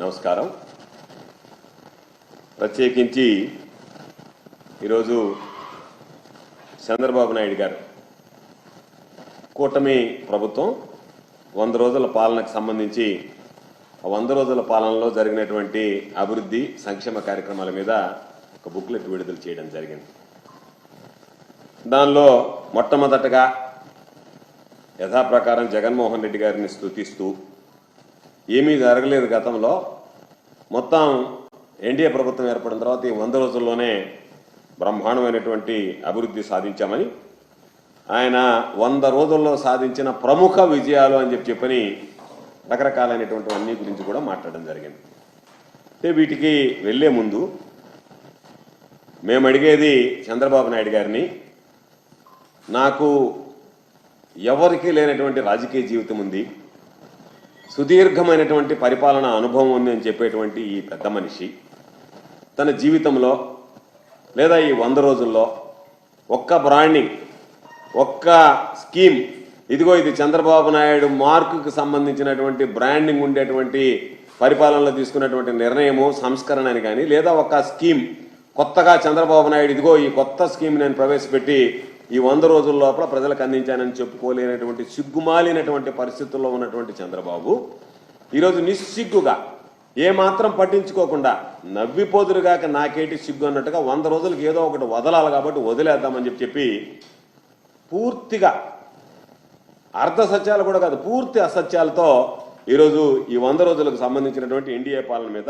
నమస్కారం. ప్రత్యేకించి ఈరోజు చంద్రబాబు నాయుడు గారు కూటమి ప్రభుత్వం 100 రోజుల పాలనకు సంబంధించి 100 రోజుల పాలనలో జరిగినటువంటి అభివృద్ధి సంక్షేమ కార్యక్రమాల మీద ఒక బుక్లెట్ విడుదల చేయడం జరిగింది. దానిలో మొట్టమొదటగా యథాప్రకారం జగన్మోహన్ రెడ్డి గారిని స్తుతిస్తూ ఏమీ జరగలేదు గతంలో, మొత్తం ఎన్డీఏ ప్రభుత్వం ఏర్పడిన తర్వాత ఈ 100 రోజుల్లోనే బ్రహ్మాండమైనటువంటి అభివృద్ధి సాధించామని, ఆయన 100 రోజుల్లో సాధించిన ప్రముఖ విజయాలు అని చెప్పని రకరకాలైనటువంటి అన్ని గురించి కూడా మాట్లాడడం జరిగింది. అంటే వీటికి వెళ్లే ముందు మేము అడిగేది చంద్రబాబు నాయుడు గారిని, నాకు ఎవరికీ లేనటువంటి రాజకీయ జీవితం ఉంది, సుదీర్ఘమైనటువంటి పరిపాలన అనుభవం ఉంది అని చెప్పేటువంటి ఈ పెద్ద మనిషి తన జీవితంలో లేదా ఈ 100 రోజుల్లో ఒక్క బ్రాండింగ్, ఒక్క స్కీమ్, ఇదిగో ఇది చంద్రబాబు నాయుడు మార్కుకు సంబంధించినటువంటి బ్రాండింగ్ ఉండేటువంటి పరిపాలనలో తీసుకున్నటువంటి నిర్ణయము సంస్కరణ అని కానీ, లేదా ఒక స్కీమ్ కొత్తగా చంద్రబాబు నాయుడు ఇదిగో ఈ కొత్త స్కీమ్ నేను ప్రవేశపెట్టి ఈ 100 రోజుల లోపల ప్రజలకు అందించానని చెప్పుకోలేనటువంటి సిగ్గుమాలినటువంటి పరిస్థితుల్లో ఉన్నటువంటి చంద్రబాబు ఈరోజు నిస్సిగ్గుగా ఏమాత్రం పట్టించుకోకుండా నవ్విపోదురుగాక నాకేటి సిగ్గు అన్నట్టుగా 100 రోజులకు ఏదో ఒకటి వదలాలి కాబట్టి వదిలేద్దామని చెప్పి పూర్తిగా అర్ధ సత్యాలు కూడా కాదు, పూర్తి అసత్యాలతో ఈరోజు ఈ 100 రోజులకు సంబంధించినటువంటి ఎన్డీఏ పాలన మీద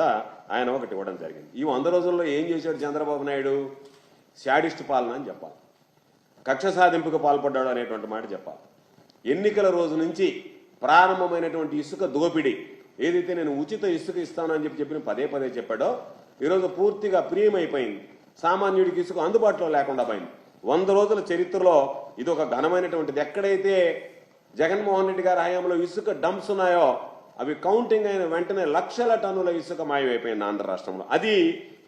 ఆయన ఒకటి ఇవ్వడం జరిగింది. ఈ 100 రోజుల్లో ఏం చేశాడు చంద్రబాబు నాయుడు? శాడిస్ట్ పాలన అని చెప్పాలి, కక్ష సాధింపుకు పాల్పడ్డాడు అనేటువంటి మాట చెప్పాలి. ఎన్నికల రోజు నుంచి ప్రారంభమైనటువంటి ఇసుక దోపిడీ ఏదైతే నేను ఉచిత ఇసుక ఇస్తాను అని చెప్పి పదే పదే చెప్పాడో ఈరోజు పూర్తిగా ప్రియమైపోయింది. సామాన్యుడికి ఇసుక అందుబాటులో లేకుండా పోయింది. 100 రోజుల చరిత్రలో ఇది ఒక ఘనమైనటువంటిది. ఎక్కడైతే జగన్మోహన్ రెడ్డి గారి హయాంలో ఇసుక డంప్స్ ఉన్నాయో అవి కౌంటింగ్ అయిన వెంటనే లక్షల టన్నుల ఇసుక మాయమైపోయింది ఆంధ్ర రాష్ట్రంలో. అది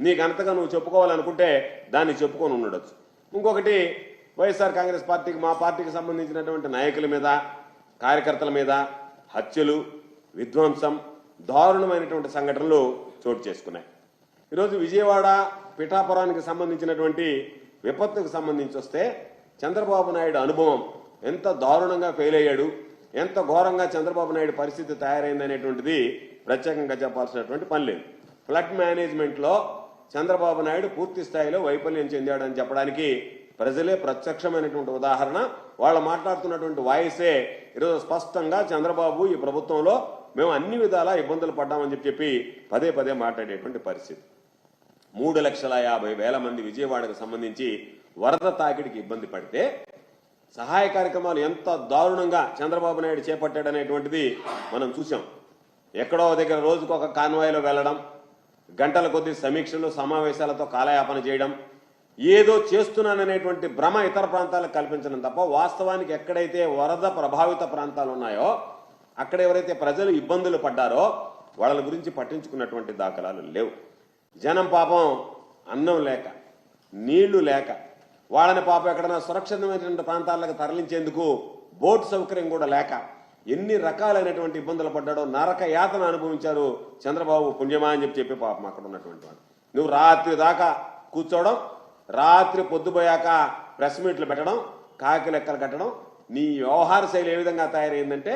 నీకు అంతగా నువ్వు చెప్పుకోవాలనుకుంటే దాన్ని చెప్పుకొని ఉండొచ్చు. ఇంకొకటి, వైఎస్ఆర్ కాంగ్రెస్ పార్టీకి, మా పార్టీకి సంబంధించినటువంటి నాయకుల మీద, కార్యకర్తల మీద హత్యలు, విధ్వంసం, దారుణమైనటువంటి సంఘటనలు చోటు చేసుకున్నాయి. ఈరోజు విజయవాడ పిఠాపురానికి సంబంధించినటువంటి విపత్తుకు సంబంధించి వస్తే చంద్రబాబు నాయుడు అనుభవం ఎంత దారుణంగా ఫెయిల్ అయ్యాడు, ఎంత ఘోరంగా చంద్రబాబు నాయుడు పరిస్థితి తయారైంది అనేటువంటిది ప్రత్యేకంగా చెప్పాల్సినటువంటి పని లేదు. ఫ్లడ్ మేనేజ్మెంట్లో చంద్రబాబు నాయుడు పూర్తి స్థాయిలో వైఫల్యం చెందాడని చెప్పడానికి ప్రజలే ప్రత్యక్షమైనటువంటి ఉదాహరణ. వాళ్ళు మాట్లాడుతున్నటువంటి వాయిసే ఈరోజు స్పష్టంగా చంద్రబాబు ఈ ప్రభుత్వంలో మేము అన్ని విధాలా ఇబ్బందులు పడ్డామని చెప్పి పదే పదే మాట్లాడేటువంటి పరిస్థితి. 3,50,000 మంది విజయవాడకు సంబంధించి వరద తాకిడికి ఇబ్బంది పడితే సహాయ కార్యక్రమాలు ఎంత దారుణంగా చంద్రబాబు నాయుడు చేపట్టాడనేటువంటిది మనం చూసాం. ఎక్కడో దగ్గర రోజుకు ఒక కాన్వాయ్లో వెళ్ళడం, గంటల కొద్ది సమీక్షలు, సమావేశాలతో కాలయాపన చేయడం, ఏదో చేస్తున్నాననేటువంటి భ్రమ ఇతర ప్రాంతాలకు కల్పించడం తప్ప వాస్తవానికి ఎక్కడైతే వరద ప్రభావిత ప్రాంతాలు ఉన్నాయో అక్కడ ఎవరైతే ప్రజలు ఇబ్బందులు పడ్డారో వాళ్ళ గురించి పట్టించుకున్నటువంటి దాఖలాలు లేవు. జనం పాపం అన్నం లేక, నీళ్లు లేక, వాళ్ళని పాపం ఎక్కడైనా సురక్షితమైనటువంటి ప్రాంతాలకు తరలించేందుకు బోట్ సౌకర్యం కూడా లేక ఎన్ని రకాలైనటువంటి ఇబ్బందులు పడ్డాడో, నరక యాతన అనుభవించారు చంద్రబాబు పుణ్యమా అని చెప్పి పాపం అక్కడ ఉన్నటువంటి వాడు. నువ్వు రాత్రి దాకా కూర్చోవడం, రాత్రి పొద్దుపోయాక ప్రెస్ మీట్లు పెట్టడం, కాకి లెక్కలు కట్టడం, నీ వ్యవహార శైలి ఏ విధంగా తయారైందంటే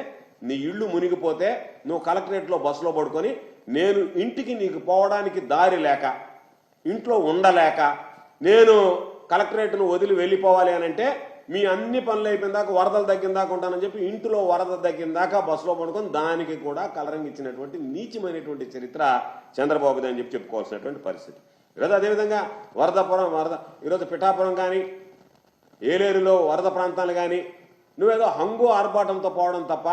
నీ ఇళ్ళు మునిగిపోతే నువ్వు కలెక్టరేట్లో బస్సులో పడుకొని నేను ఇంటికి నీకు పోవడానికి దారి లేక, ఇంట్లో ఉండలేక, నేను కలెక్టరేట్ను వదిలి వెళ్ళిపోవాలి అని అంటే మీ అన్ని పనులు అయిపోయిన దాకా వరదలు తగ్గిన దాకా ఉంటానని చెప్పి ఇంటిలో వరద తగ్గిన దాకా బస్సులో పడుకొని దానికి కూడా కలరింగ్ ఇచ్చినటువంటి నీచమైనటువంటి చరిత్ర చంద్రబాబుది అని చెప్పుకోవాల్సినటువంటి పరిస్థితి. ఈరోజు అదేవిధంగా వరద ఈరోజు పిఠాపురం కానీ, ఏలేరులో వరద ప్రాంతాలు కానీ నువ్వేదో హంగు ఆర్భాటంతో పోవడం తప్ప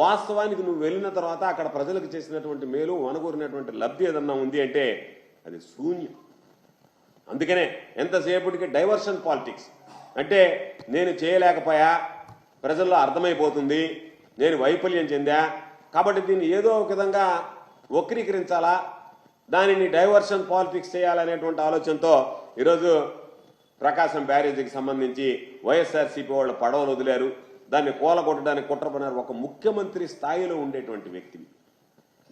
వాస్తవానికి నువ్వు వెళ్ళిన తర్వాత అక్కడ ప్రజలకు చేసినటువంటి మేలు, వనగూరినటువంటి లబ్ధి ఏదన్నా ఉంది అంటే అది శూన్యం. అందుకనే ఎంతసేపటికి డైవర్షన్ పాలిటిక్స్ అంటే నేను చేయలేకపోయా, ప్రజల్లో అర్థమైపోతుంది, నేను వైఫల్యం చెందా కాబట్టి దీన్ని ఏదో ఒక విధంగా వక్రీకరించాలా, దానిని డైవర్షన్ పాలిటిక్స్ చేయాలనేటువంటి ఆలోచనతో ఈరోజు ప్రకాశం బ్యారేజీకి సంబంధించి వైఎస్ఆర్సీపీ వాళ్ళు పడవలు వదిలారు, దాన్ని కూలగొట్టడానికి కుట్ర పన్నారు. ఒక ముఖ్యమంత్రి స్థాయిలో ఉండేటువంటి వ్యక్తివి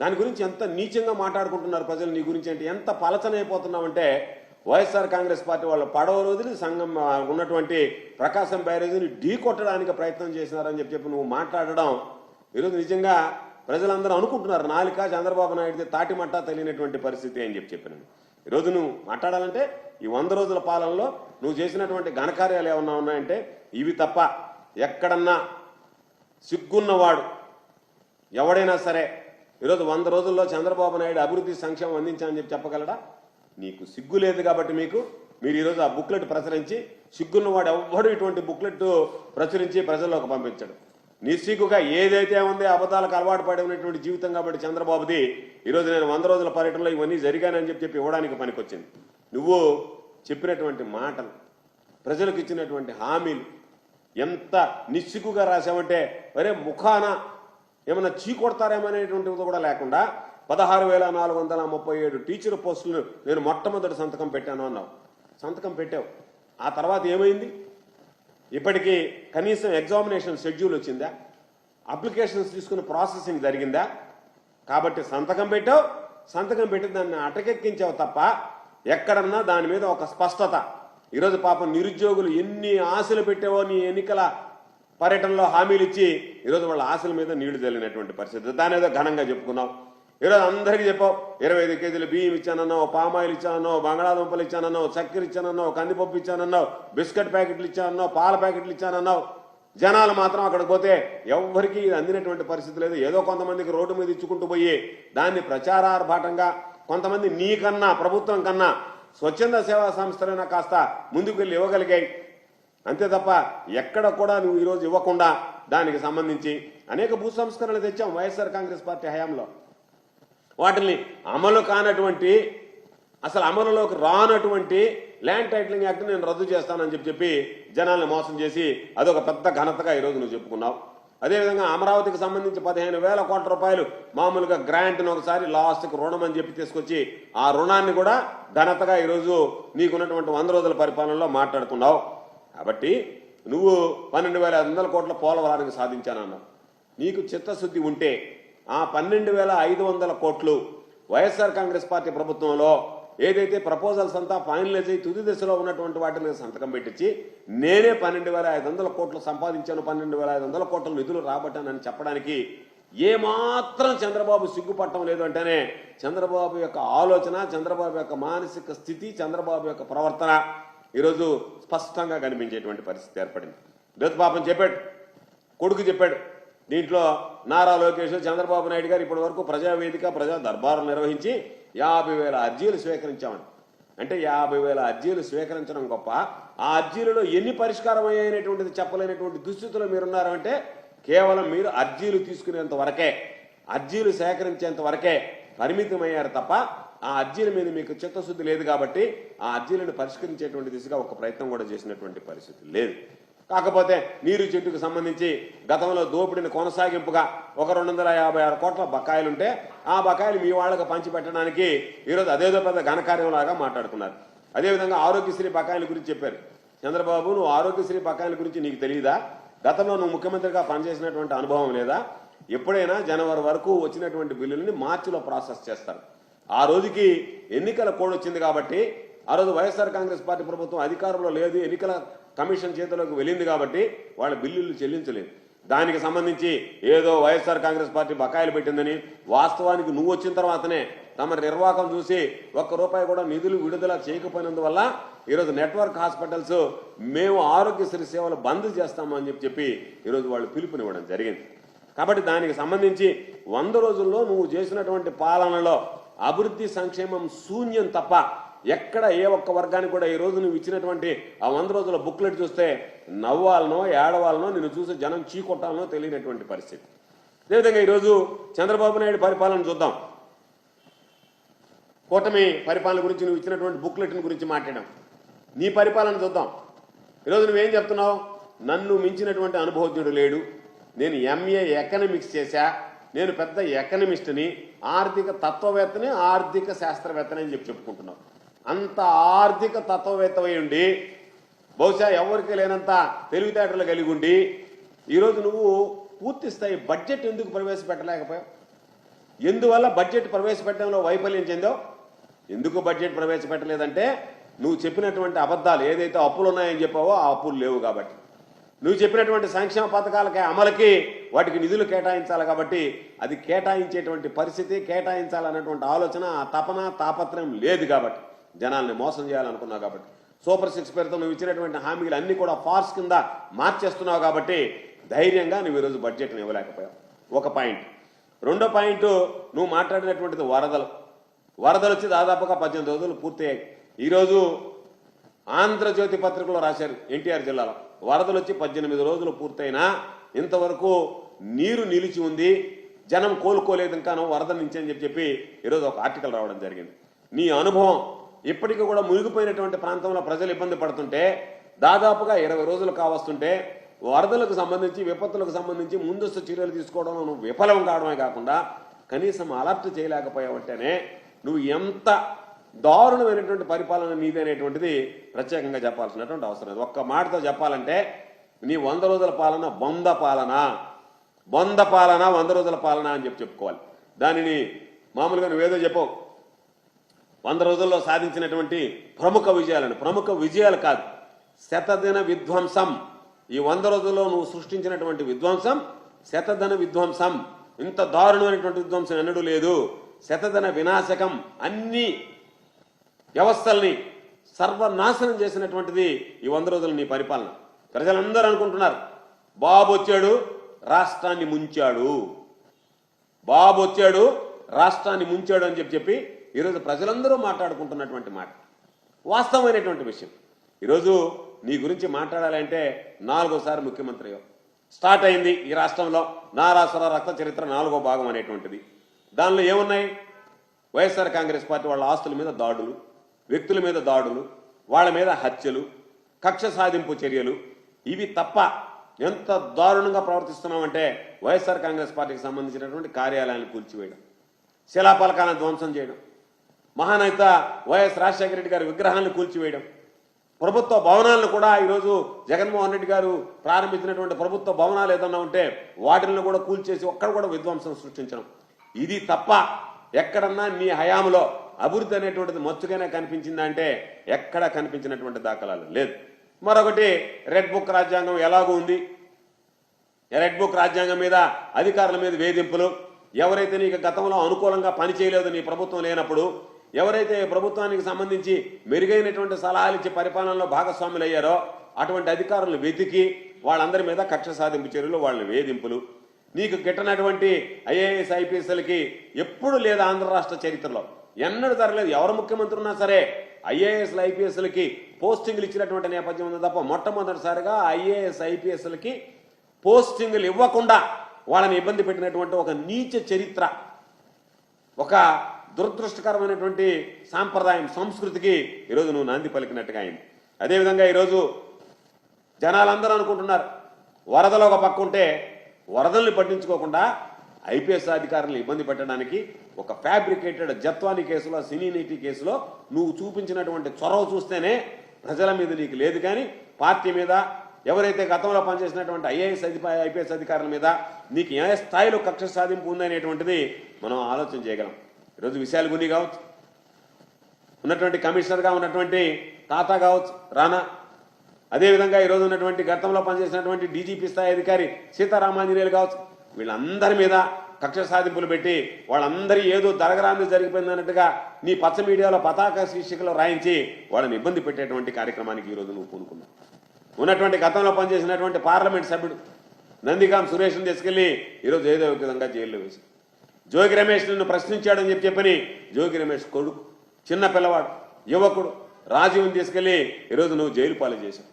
దాని గురించి ఎంత నీచంగా మాట్లాడుకుంటున్నారు ప్రజలు నీ గురించి అంటే ఎంత పలచనైపోతున్నామంటే వైఎస్ఆర్ కాంగ్రెస్ పార్టీ వాళ్ళు పడవ వదిలి సంఘం ఉన్నటువంటి ప్రకాశం బ్యారేజీని ఢీ కొట్టడానికి ప్రయత్నం చేసినారని చెప్పి నువ్వు మాట్లాడడం ఈరోజు నిజంగా ప్రజలందరూ అనుకుంటున్నారు నాలిక చంద్రబాబు నాయుడితే తాటిమట్టా తెలియనటువంటి పరిస్థితి అని చెప్పినాను. ఈరోజు నువ్వు మాట్లాడాలంటే ఈ 100 రోజుల పాలనలో నువ్వు చేసినటువంటి ఘనకార్యాలు ఏమన్నా ఉన్నాయంటే ఇవి తప్ప ఎక్కడన్నా సిగ్గున్నవాడు ఎవడైనా సరే ఈరోజు 100 రోజుల్లో చంద్రబాబు నాయుడు అభివృద్ధి సంక్షేమం అందించాలని చెప్పగలడా? నీకు సిగ్గు లేదు కాబట్టి మీరు ఈరోజు ఆ బుక్లెట్ ప్రచురించి సిగ్గున్నవాడు ఎవ్వడు ఇటువంటి బుక్లెట్ ప్రచురించి ప్రజల్లోకి పంపించడు. నిస్సిగ్గుగా ఏదైతే ఉందో అబద్ధాలకు అలవాటు పడి ఉన్నటువంటి జీవితం కాబట్టి చంద్రబాబుది ఈరోజు నేను 100 రోజుల పర్యటనలో ఇవన్నీ జరిగానని చెప్పి ఇవ్వడానికి పనికొచ్చింది. నువ్వు చెప్పినటువంటి మాటలు ప్రజలకు ఇచ్చినటువంటి హామీలు ఎంత నిస్సిగ్గుగా రాసావంటే ఒరే ముఖాన ఏమన్నా చీకొడతారేమనేటువంటిది కూడా లేకుండా 16,437 టీచర్ పోస్టులు నేను మొట్టమొదటి సంతకం పెట్టాను అన్నావు. సంతకం పెట్టావు. ఆ తర్వాత ఏమైంది? ఇప్పటికీ కనీసం ఎగ్జామినేషన్ షెడ్యూల్ వచ్చిందా? అప్లికేషన్స్ తీసుకుని ప్రాసెసింగ్ జరిగిందా? కాబట్టి సంతకం పెట్టావు. సంతకం పెట్టి దాన్ని అటకెక్కించావు తప్ప ఎక్కడన్నా దాని మీద ఒక స్పష్టత. ఈరోజు పాపం నిరుద్యోగులు ఎన్ని ఆశలు పెట్టావో నీ ఎన్నికల పర్యటనలో హామీలు ఇచ్చి ఈరోజు వాళ్ళ ఆశల మీద నీళ్లు చల్లినటువంటి పరిస్థితి. దాని ఏదో ఘనంగా చెప్పుకున్నావు. ఈరోజు అందరికీ చెప్పావు 25 కేజీలు బియ్యం ఇచ్చానన్నావు, పామాయిల్ ఇచ్చానన్నావు, బంగాళాదుంపలు ఇచ్చానన్నావు, చక్కెర ఇచ్చానన్నావు, కందిపప్పు ఇచ్చానన్నావు, బిస్కెట్ ప్యాకెట్లు ఇచ్చానన్నావు, పాల ప్యాకెట్లు ఇచ్చానన్నావు. జనాలు మాత్రం అక్కడికి పోతే ఎవ్వరికీ అందినటువంటి పరిస్థితి లేదు. ఏదో కొంతమందికి రోడ్డు మీద ఇచ్చుకుంటూ పోయి దాన్ని ప్రచారార్భాటంగా కొంతమంది నీకన్నా ప్రభుత్వం కన్నా స్వచ్ఛంద సేవా సంస్థలైనా కాస్త ముందుకు వెళ్ళి ఇవ్వగలిగాయి. అంతే తప్ప ఎక్కడ కూడా నువ్వు ఈరోజు ఇవ్వకుండా దానికి సంబంధించి అనేక భూ సంస్కరణలు తెచ్చాం వైఎస్ఆర్ కాంగ్రెస్ పార్టీ హయాంలో. వాటిని అమలు కానటువంటి అసలు అమలులోకి రానటువంటి ల్యాండ్ టైటిలింగ్ యాక్ట్ నేను రద్దు చేస్తానని చెప్పి జనాల్ని మోసం చేసి అదొక పెద్ద ఘనతగా ఈరోజు నువ్వు చెప్పుకున్నావు. అదేవిధంగా అమరావతికి సంబంధించి 15,000 కోట్ల రూపాయలు మామూలుగా గ్రాంట్ను ఒకసారి లాస్ట్కి రుణం అని చెప్పి తీసుకొచ్చి ఆ రుణాన్ని కూడా ఘనతగా ఈరోజు నీకున్నటువంటి 100 రోజుల పరిపాలనలో మాట్లాడుతున్నావు. కాబట్టి నువ్వు 12,500 కోట్ల పోలవరానికి సాధించానన్నావు. నీకు చిత్తశుద్ధి ఉంటే ఆ 12,500 కోట్లు వైఎస్ఆర్ కాంగ్రెస్ పార్టీ ప్రభుత్వంలో ఏదైతే ప్రపోజల్స్ అంతా ఫైనలైజ్ అయ్యి తుది దశలో ఉన్నటువంటి వాటిని సంతకం పెట్టించి నేనే 12,500 కోట్లు సంపాదించాను, 12,500 కోట్ల నిధులు రాబట్టానని చెప్పడానికి ఏమాత్రం చంద్రబాబు సిగ్గుపట్టడం లేదు అంటేనే చంద్రబాబు యొక్క ఆలోచన, చంద్రబాబు యొక్క మానసిక స్థితి, చంద్రబాబు యొక్క ప్రవర్తన ఈరోజు స్పష్టంగా కనిపించేటువంటి పరిస్థితి ఏర్పడింది. ఈరోజు పాపం చెప్పాడు, కొడుకు చెప్పాడు, దీంట్లో నారా లోకేష్ చంద్రబాబు నాయుడు గారు ఇప్పటి వరకు ప్రజావేదిక ప్రజా దర్బారు నిర్వహించి 50,000 అర్జీలు స్వీకరించామని. అంటే 50,000 అర్జీలు స్వీకరించడం గొప్ప, ఆ అర్జీలలో ఎన్ని పరిష్కారం అయ్యేటువంటిది చెప్పలేనటువంటి దుస్థితిలో మీరున్నారంటే కేవలం మీరు అర్జీలు తీసుకునేంత వరకే, అర్జీలు సేకరించేంత వరకే పరిమితమయ్యారు తప్ప ఆ అర్జీల మీద మీకు చిత్తశుద్ధి లేదు. కాబట్టి ఆ అర్జీలను పరిష్కరించేటువంటి దిశగా ఒక ప్రయత్నం కూడా చేసినటువంటి పరిస్థితి లేదు. కాకపోతే నీరు చెట్టుకు సంబంధించి గతంలో దోపిడిని కొనసాగింపుగా ఒక 256 కోట్ల బకాయిలుంటే ఆ బకాయిలు మీ వాళ్ళకి పంచిపెట్టడానికి ఈరోజు అదేదో పెద్ద ఘనకార్యంలాగా మాట్లాడుతున్నారు. అదేవిధంగా ఆరోగ్యశ్రీ బకాయిల గురించి చెప్పారు. చంద్రబాబు, నువ్వు ఆరోగ్యశ్రీ బకాయిల గురించి నీకు తెలియదా? గతంలో నువ్వు ముఖ్యమంత్రిగా పనిచేసినటువంటి అనుభవం లేదా? ఎప్పుడైనా జనవరి వరకు వచ్చినటువంటి బిల్లులని మార్చిలో ప్రాసెస్ చేస్తారు. ఆ రోజుకి ఎన్నికల కోడ్ వచ్చింది కాబట్టి ఆ రోజు వైఎస్ఆర్ కాంగ్రెస్ పార్టీ ప్రభుత్వం అధికారంలో లేదు, ఎన్నికల కమిషన్ చేతిలోకి వెళ్ళింది కాబట్టి వాళ్ళ బిల్లులు చెల్లించలేదు. దానికి సంబంధించి ఏదో వైఎస్ఆర్ కాంగ్రెస్ పార్టీ బకాయిలు పెట్టిందని, వాస్తవానికి నువ్వు వచ్చిన తర్వాతనే తమ నిర్వాహకం చూసి ₹1 కూడా నిధులు విడుదల చేయకపోయినందువల్ల ఈరోజు నెట్వర్క్ హాస్పిటల్స్ మేము ఆరోగ్యశ్రీ సేవలు బంద్ చేస్తామని చెప్పి ఈరోజు వాళ్ళు పిలుపునివ్వడం జరిగింది. కాబట్టి దానికి సంబంధించి 100 రోజుల్లో నువ్వు చేసినటువంటి పాలనలో అభివృద్ధి సంక్షేమం శూన్యం తప్ప ఎక్కడ ఏ ఒక్క వర్గానికి కూడా ఈ రోజు నువ్వు ఇచ్చినటువంటి ఆ 100 రోజుల బుక్లెట్ చూస్తే నవ్వాలనో ఏడవాలనో నిన్ను చూసి జనం చీకొట్టాలనో తెలియనటువంటి పరిస్థితి. అదేవిధంగా ఈరోజు చంద్రబాబు నాయుడు పరిపాలన చూద్దాం. కూటమి పరిపాలన గురించి నువ్వు ఇచ్చినటువంటి బుక్లెట్ని గురించి మాట్లాడాం. నీ పరిపాలన చూద్దాం. ఈరోజు నువ్వేం చెప్తున్నావు? నన్ను మించినటువంటి అనుభవజ్ఞుడు లేడు, నేను MA ఎకనామిక్స్ చేశా, నేను పెద్ద ఎకనమిస్ట్ని, ఆర్థిక తత్వవేత్తని, ఆర్థిక శాస్త్రవేత్తని అని చెప్పుకుంటున్నావు. అంత ఆర్థిక తత్వవేత్తమై ఉండి బహుశా ఎవరికి లేనంత తెలివితేటలు కలిగి ఉండి ఈరోజు నువ్వు పూర్తి స్థాయి బడ్జెట్ ఎందుకు ప్రవేశపెట్టలేకపోయావు? ఎందువల్ల బడ్జెట్ ప్రవేశపెట్టడంలో వైఫల్యం చెందావు? ఎందుకు బడ్జెట్ ప్రవేశపెట్టలేదంటే నువ్వు చెప్పినటువంటి అబద్ధాలు, ఏదైతే అప్పులు ఉన్నాయని చెప్పావో ఆ అప్పులు లేవు కాబట్టి, నువ్వు చెప్పినటువంటి సంక్షేమ పథకాలకి అమలుకి వాటికి నిధులు కేటాయించాలి కాబట్టి అది కేటాయించేటువంటి పరిస్థితి, కేటాయించాలన్నటువంటి ఆలోచన, ఆ తపన తాపత్రయం లేదు కాబట్టి, జనాల్ని మోసం చేయాలనుకున్నావు కాబట్టి, సూపర్ 6 పేరుతో నువ్వు ఇచ్చినటువంటి హామీలు అన్ని కూడా ఫార్స్ కింద మార్చేస్తున్నావు కాబట్టి ధైర్యంగా నువ్వు ఈరోజు బడ్జెట్ని ఇవ్వలేకపోయావు. ఒక పాయింట్. రెండో పాయింట్, నువ్వు మాట్లాడినటువంటిది వరదలు వచ్చి దాదాపుగా 18 రోజులు పూర్తయ్యాయి. ఈరోజు ఆంధ్రజ్యోతి పత్రికలో రాశారు, ఎన్టీఆర్ జిల్లాలో వరదలు వచ్చి 18 రోజులు పూర్తయినా ఇంతవరకు నీరు నిలిచి ఉంది, జనం కోలుకోలేదు ఇంకాను వరద నుంచి అని చెప్పి ఈరోజు ఒక ఆర్టికల్ రావడం జరిగింది. నీ అనుభవం, ఇప్పటికీ కూడా మునిగిపోయినటువంటి ప్రాంతంలో ప్రజలు ఇబ్బంది పడుతుంటే దాదాపుగా 20 రోజులు కావస్తుంటే వరదలకు సంబంధించి, విపత్తులకు సంబంధించి ముందస్తు చర్యలు తీసుకోవడంలో నువ్వు విఫలం కావడమే కాకుండా కనీసం అలర్ట్ చేయలేకపోయావంటేనే నువ్వు ఎంత దారుణమైనటువంటి పరిపాలన నీదనేటువంటిది ప్రత్యేకంగా చెప్పాల్సినటువంటి అవసరం లేదు. ఒక్క మాటతో చెప్పాలంటే నీ 100 రోజుల పాలన బొంద పాలన, 100 రోజుల పాలన అని చెప్పుకోవాలి. దానిని మామూలుగా నువ్వేదో చెప్పవు, 100 రోజుల్లో సాధించినటువంటి ప్రముఖ విజయాలు కాదు, శతదిన విధ్వంసం. ఈ 100 రోజుల్లో నువ్వు సృష్టించినటువంటి విధ్వంసం శతదిన విధ్వంసం. ఇంత దారుణమైనటువంటి విధ్వంసం ఎన్నడూ లేదు. శతదిన వినాశకం, అన్ని వ్యవస్థల్ని సర్వనాశనం చేసినటువంటిది ఈ 100 రోజులు నీ పరిపాలన. ప్రజలందరూ అనుకుంటున్నారు బాబు వచ్చాడు రాష్ట్రాన్ని ముంచాడు, బాబు వచ్చాడు రాష్ట్రాన్ని ముంచాడు అని చెప్పి ఈరోజు ప్రజలందరూ మాట్లాడుకుంటున్నటువంటి మాట వాస్తవమైనటువంటి విషయం. ఈరోజు నీ గురించి మాట్లాడాలంటే 4వసారి ముఖ్యమంత్రి స్టార్ట్ అయింది ఈ రాష్ట్రంలో. నారాసుర రక్త చరిత్ర 4వ భాగం అనేటువంటిది. దానిలో ఏమున్నాయి? వైఎస్ఆర్ కాంగ్రెస్ పార్టీ వాళ్ళ ఆస్తుల మీద దాడులు, వ్యక్తుల మీద దాడులు, వాళ్ళ మీద హత్యలు, కక్ష సాధింపు చర్యలు. ఇవి తప్ప ఎంత దారుణంగా ప్రవర్తిస్తున్నామంటే వైఎస్ఆర్ కాంగ్రెస్ పార్టీకి సంబంధించినటువంటి కార్యాలయాన్ని కూల్చివేయడం, శిలాఫలకాలను ధ్వంసం చేయడం, మహానేత వైఎస్ రాజశేఖర రెడ్డి గారి విగ్రహాలను కూల్చివేయడం, ప్రభుత్వ భవనాలను కూడా ఈరోజు జగన్మోహన్ రెడ్డి గారు ప్రారంభించినటువంటి ప్రభుత్వ భవనాలు ఏదన్నా ఉంటే వాటిని కూడా కూల్చేసి ఒక్కడ కూడా విధ్వంసం సృష్టించడం. ఇది తప్ప ఎక్కడన్నా నీ హయాంలో అభివృద్ధి అనేటువంటిది మచ్చుగానే కనిపించిందా అంటే ఎక్కడా కనిపించినటువంటి దాఖలాలు లేదు. మరొకటి, రెడ్ బుక్ రాజ్యాంగం ఎలాగూ ఉంది. రెడ్ బుక్ రాజ్యాంగం మీద అధికారుల మీద వేధింపులు. ఎవరైతే నీకు గతంలో అనుకూలంగా పనిచేయలేదు నీ ప్రభుత్వం లేనప్పుడు, ఎవరైతే ప్రభుత్వానికి సంబంధించి మెరుగైనటువంటి సలహాలు ఇచ్చి పరిపాలనలో భాగస్వాములు అయ్యారో అటువంటి అధికారులను వెతికి వాళ్ళందరి మీద కక్ష సాధింపు చర్యలు, వాళ్ళని వేధింపులు. నీకు గిట్టనటువంటి ఐఏఎస్ ఐపీఎస్లకి ఎప్పుడు లేదు ఆంధ్ర రాష్ట్ర చరిత్రలో, ఎన్నడూ జరగలేదు. ఎవరు ముఖ్యమంత్రి ఉన్నా సరే ఐఏఎస్లు ఐపీఎస్లకి పోస్టింగ్లు ఇచ్చినటువంటి నేపథ్యం ఉంది తప్ప మొట్టమొదటిసారిగా ఐఏఎస్ ఐపీఎస్లకి పోస్టింగ్లు ఇవ్వకుండా వాళ్ళని ఇబ్బంది పెట్టినటువంటి ఒక నీచ చరిత్ర, ఒక దురదృష్టకరమైనటువంటి సాంప్రదాయం, సంస్కృతికి ఈరోజు నువ్వు నాంది పలికినట్టుగా అయింది. అదేవిధంగా ఈరోజు జనాలందరూ అనుకుంటున్నారు వరదలో ఒక పక్క ఉంటే వరదల్ని పట్టించుకోకుండా ఐపీఎస్ అధికారులను ఇబ్బంది పెట్టడానికి ఒక ఫ్యాబ్రికేటెడ్ జత్వాని కేసులో, సినీ నీతి కేసులో నువ్వు చూపించినటువంటి చొరవ చూస్తేనే ప్రజల మీద నీకు లేదు, కానీ పార్టీ మీద, ఎవరైతే గతంలో పనిచేసినటువంటి ఐపీఎస్ అధికారుల మీద నీకు ఏ స్థాయిలో కక్ష సాధింపు ఉందనేటువంటిది మనం ఆలోచన చేయగలం. ఈరోజు విశాల్ గుని కావచ్చు, ఉన్నటువంటి కమిషనర్గా ఉన్నటువంటి తాత కావచ్చు రానా, అదేవిధంగా ఈరోజు ఉన్నటువంటి గతంలో పనిచేసినటువంటి డీజీపీ స్థాయి అధికారి సీతారామాంజనేయులు కావచ్చు, వీళ్ళందరి మీద కక్ష సాధింపులు పెట్టి వాళ్ళందరి ఏదో జరగరాంది జరిగిపోయిందన్నట్టుగా నీ పచ్చ మీడియాలో పతాక శీర్షికలో రాయించి వాళ్ళని ఇబ్బంది పెట్టేటువంటి కార్యక్రమానికి ఈరోజు నువ్వు పూనుకున్నావు. ఉన్నటువంటి గతంలో పనిచేసినటువంటి పార్లమెంట్ సభ్యుడు నందిగాం సురేష్ను తీసుకెళ్లి ఈరోజు ఏదో ఒక విధంగా జైల్లో వేసి, జోగి రమేష్ నిన్ను ప్రశ్నించాడని చెప్పని జోగి రమేష్ కొడుకు, చిన్న పిల్లవాడు, యువకుడు రాజీవ్ని తీసుకెళ్లి ఈరోజు నువ్వు జైలు పాలు చేశావు.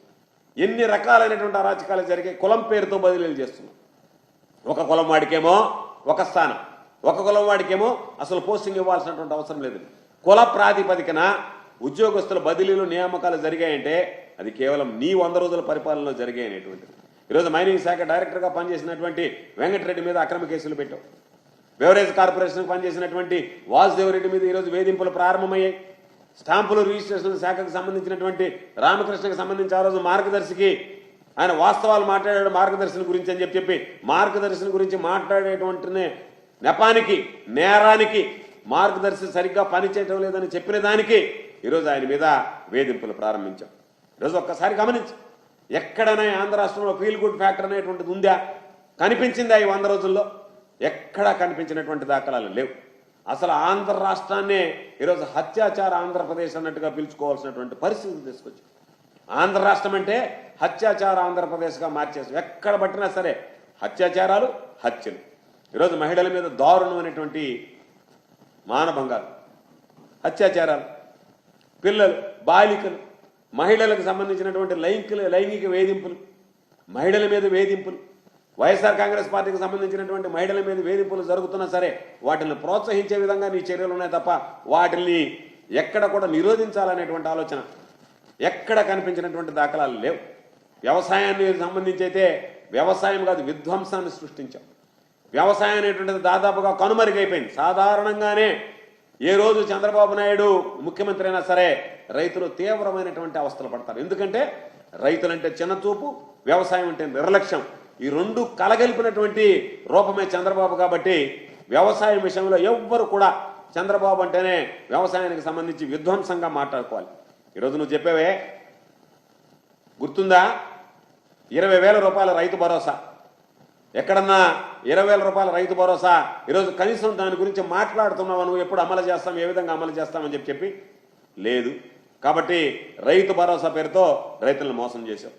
ఎన్ని రకాలైనటువంటి అరాచకాలు జరిగే కులం పేరుతో బదిలీలు చేస్తున్నావు. ఒక కులం వాడికేమో ఒక స్థానం, ఒక కులం వాడికేమో అసలు పోస్టింగ్ ఇవ్వాల్సినటువంటి అవసరం లేదు. కుల ప్రాతిపదికన ఉద్యోగస్తుల బదిలీలు, నియామకాలు జరిగాయంటే అది కేవలం నీ 100 రోజుల పరిపాలనలో జరిగాయనేటువంటిది. ఈరోజు మైనింగ్ శాఖ డైరెక్టర్గా పనిచేసినటువంటి వెంకటరెడ్డి మీద అక్రమ కేసులు పెట్టావు. బెవరేజ్ కార్పొరేషన్ పనిచేసినటువంటి వాసుదేవరెడ్డి మీద ఈరోజు వేధింపులు ప్రారంభమయ్యాయి. స్టాంపులు రిజిస్ట్రేషన్ శాఖకు సంబంధించినటువంటి రామకృష్ణకి సంబంధించి ఆ రోజు మార్గదర్శికి ఆయన వాస్తవాలు మాట్లాడాడు మార్గదర్శనం గురించి అని చెప్పి మార్గదర్శనం గురించి మాట్లాడేటువంటినే నెపానికి, నేరానికి మార్గదర్శి సరిగ్గా పనిచేయటం లేదని చెప్పిన దానికి ఈరోజు ఆయన మీద వేధింపులు ప్రారంభించాం. ఈరోజు ఒక్కసారి గమనించి, ఎక్కడైనా ఆంధ్ర రాష్ట్రంలో ఫీల్ గుడ్ ఫ్యాక్టర్ అనేటువంటిది ఉందా? కనిపించిందా ఈ 100 రోజుల్లో? ఎక్కడా కనిపించినటువంటి దాఖలాలు లేవు. అసలు ఆంధ్ర రాష్ట్రాన్నే ఈరోజు హత్యాచార ఆంధ్రప్రదేశ్ అన్నట్టుగా పిలుచుకోవాల్సినటువంటి పరిస్థితి తీసుకొచ్చి, ఆంధ్ర రాష్ట్రం అంటే హత్యాచార ఆంధ్రప్రదేశ్గా మార్చేసి ఎక్కడ పట్టినా సరే హత్యాచారాలు, హత్యలు. ఈరోజు మహిళల మీద దారుణమైనటువంటి మానభంగాలు, అత్యాచారాలు, పిల్లలు, బాలికలు, మహిళలకు సంబంధించినటువంటి లైంగిక వేధింపులు, మహిళల మీద వేధింపులు, వైఎస్ఆర్ కాంగ్రెస్ పార్టీకి సంబంధించినటువంటి మహిళల మీద వేధింపులు జరుగుతున్నా సరే వాటిని ప్రోత్సహించే విధంగా నీ చర్యలు ఉన్నాయి తప్ప వాటిని ఎక్కడ కూడా నిరోధించాలనేటువంటి ఆలోచన ఎక్కడ కనిపించినటువంటి దాఖలాలు లేవు. వ్యవసాయాన్ని సంబంధించి అయితే వ్యవసాయం కాదు, విధ్వంసాన్ని సృష్టించాం. వ్యవసాయం అనేటువంటిది దాదాపుగా కనుమరుగైపోయింది. సాధారణంగానే ఏ రోజు చంద్రబాబు నాయుడు ముఖ్యమంత్రి అయినా సరే రైతులు తీవ్రమైనటువంటి అవస్థలు పడతారు. ఎందుకంటే రైతులంటే చిన్న చూపు, వ్యవసాయం అంటే నిర్లక్ష్యం. ఈ రెండు కలగలిపినటువంటి రూపమే చంద్రబాబు. కాబట్టి వ్యవసాయం విషయంలో ఎవ్వరు కూడా చంద్రబాబు అంటేనే వ్యవసాయానికి సంబంధించి విధ్వంసంగా మాట్లాడుకోవాలి. ఈరోజు నువ్వు చెప్పేవే గుర్తుందా? 20,000 రూపాయల రైతు భరోసా. ఎక్కడన్నా 20,000 రూపాయల రైతు భరోసా ఈరోజు కనీసం దాని గురించి మాట్లాడుతున్నావు నువ్వు? ఎప్పుడు అమలు చేస్తాం, ఏ విధంగా అమలు చేస్తామని చెప్పి లేదు. కాబట్టి రైతు భరోసా పేరుతో రైతులను మోసం చేశావు.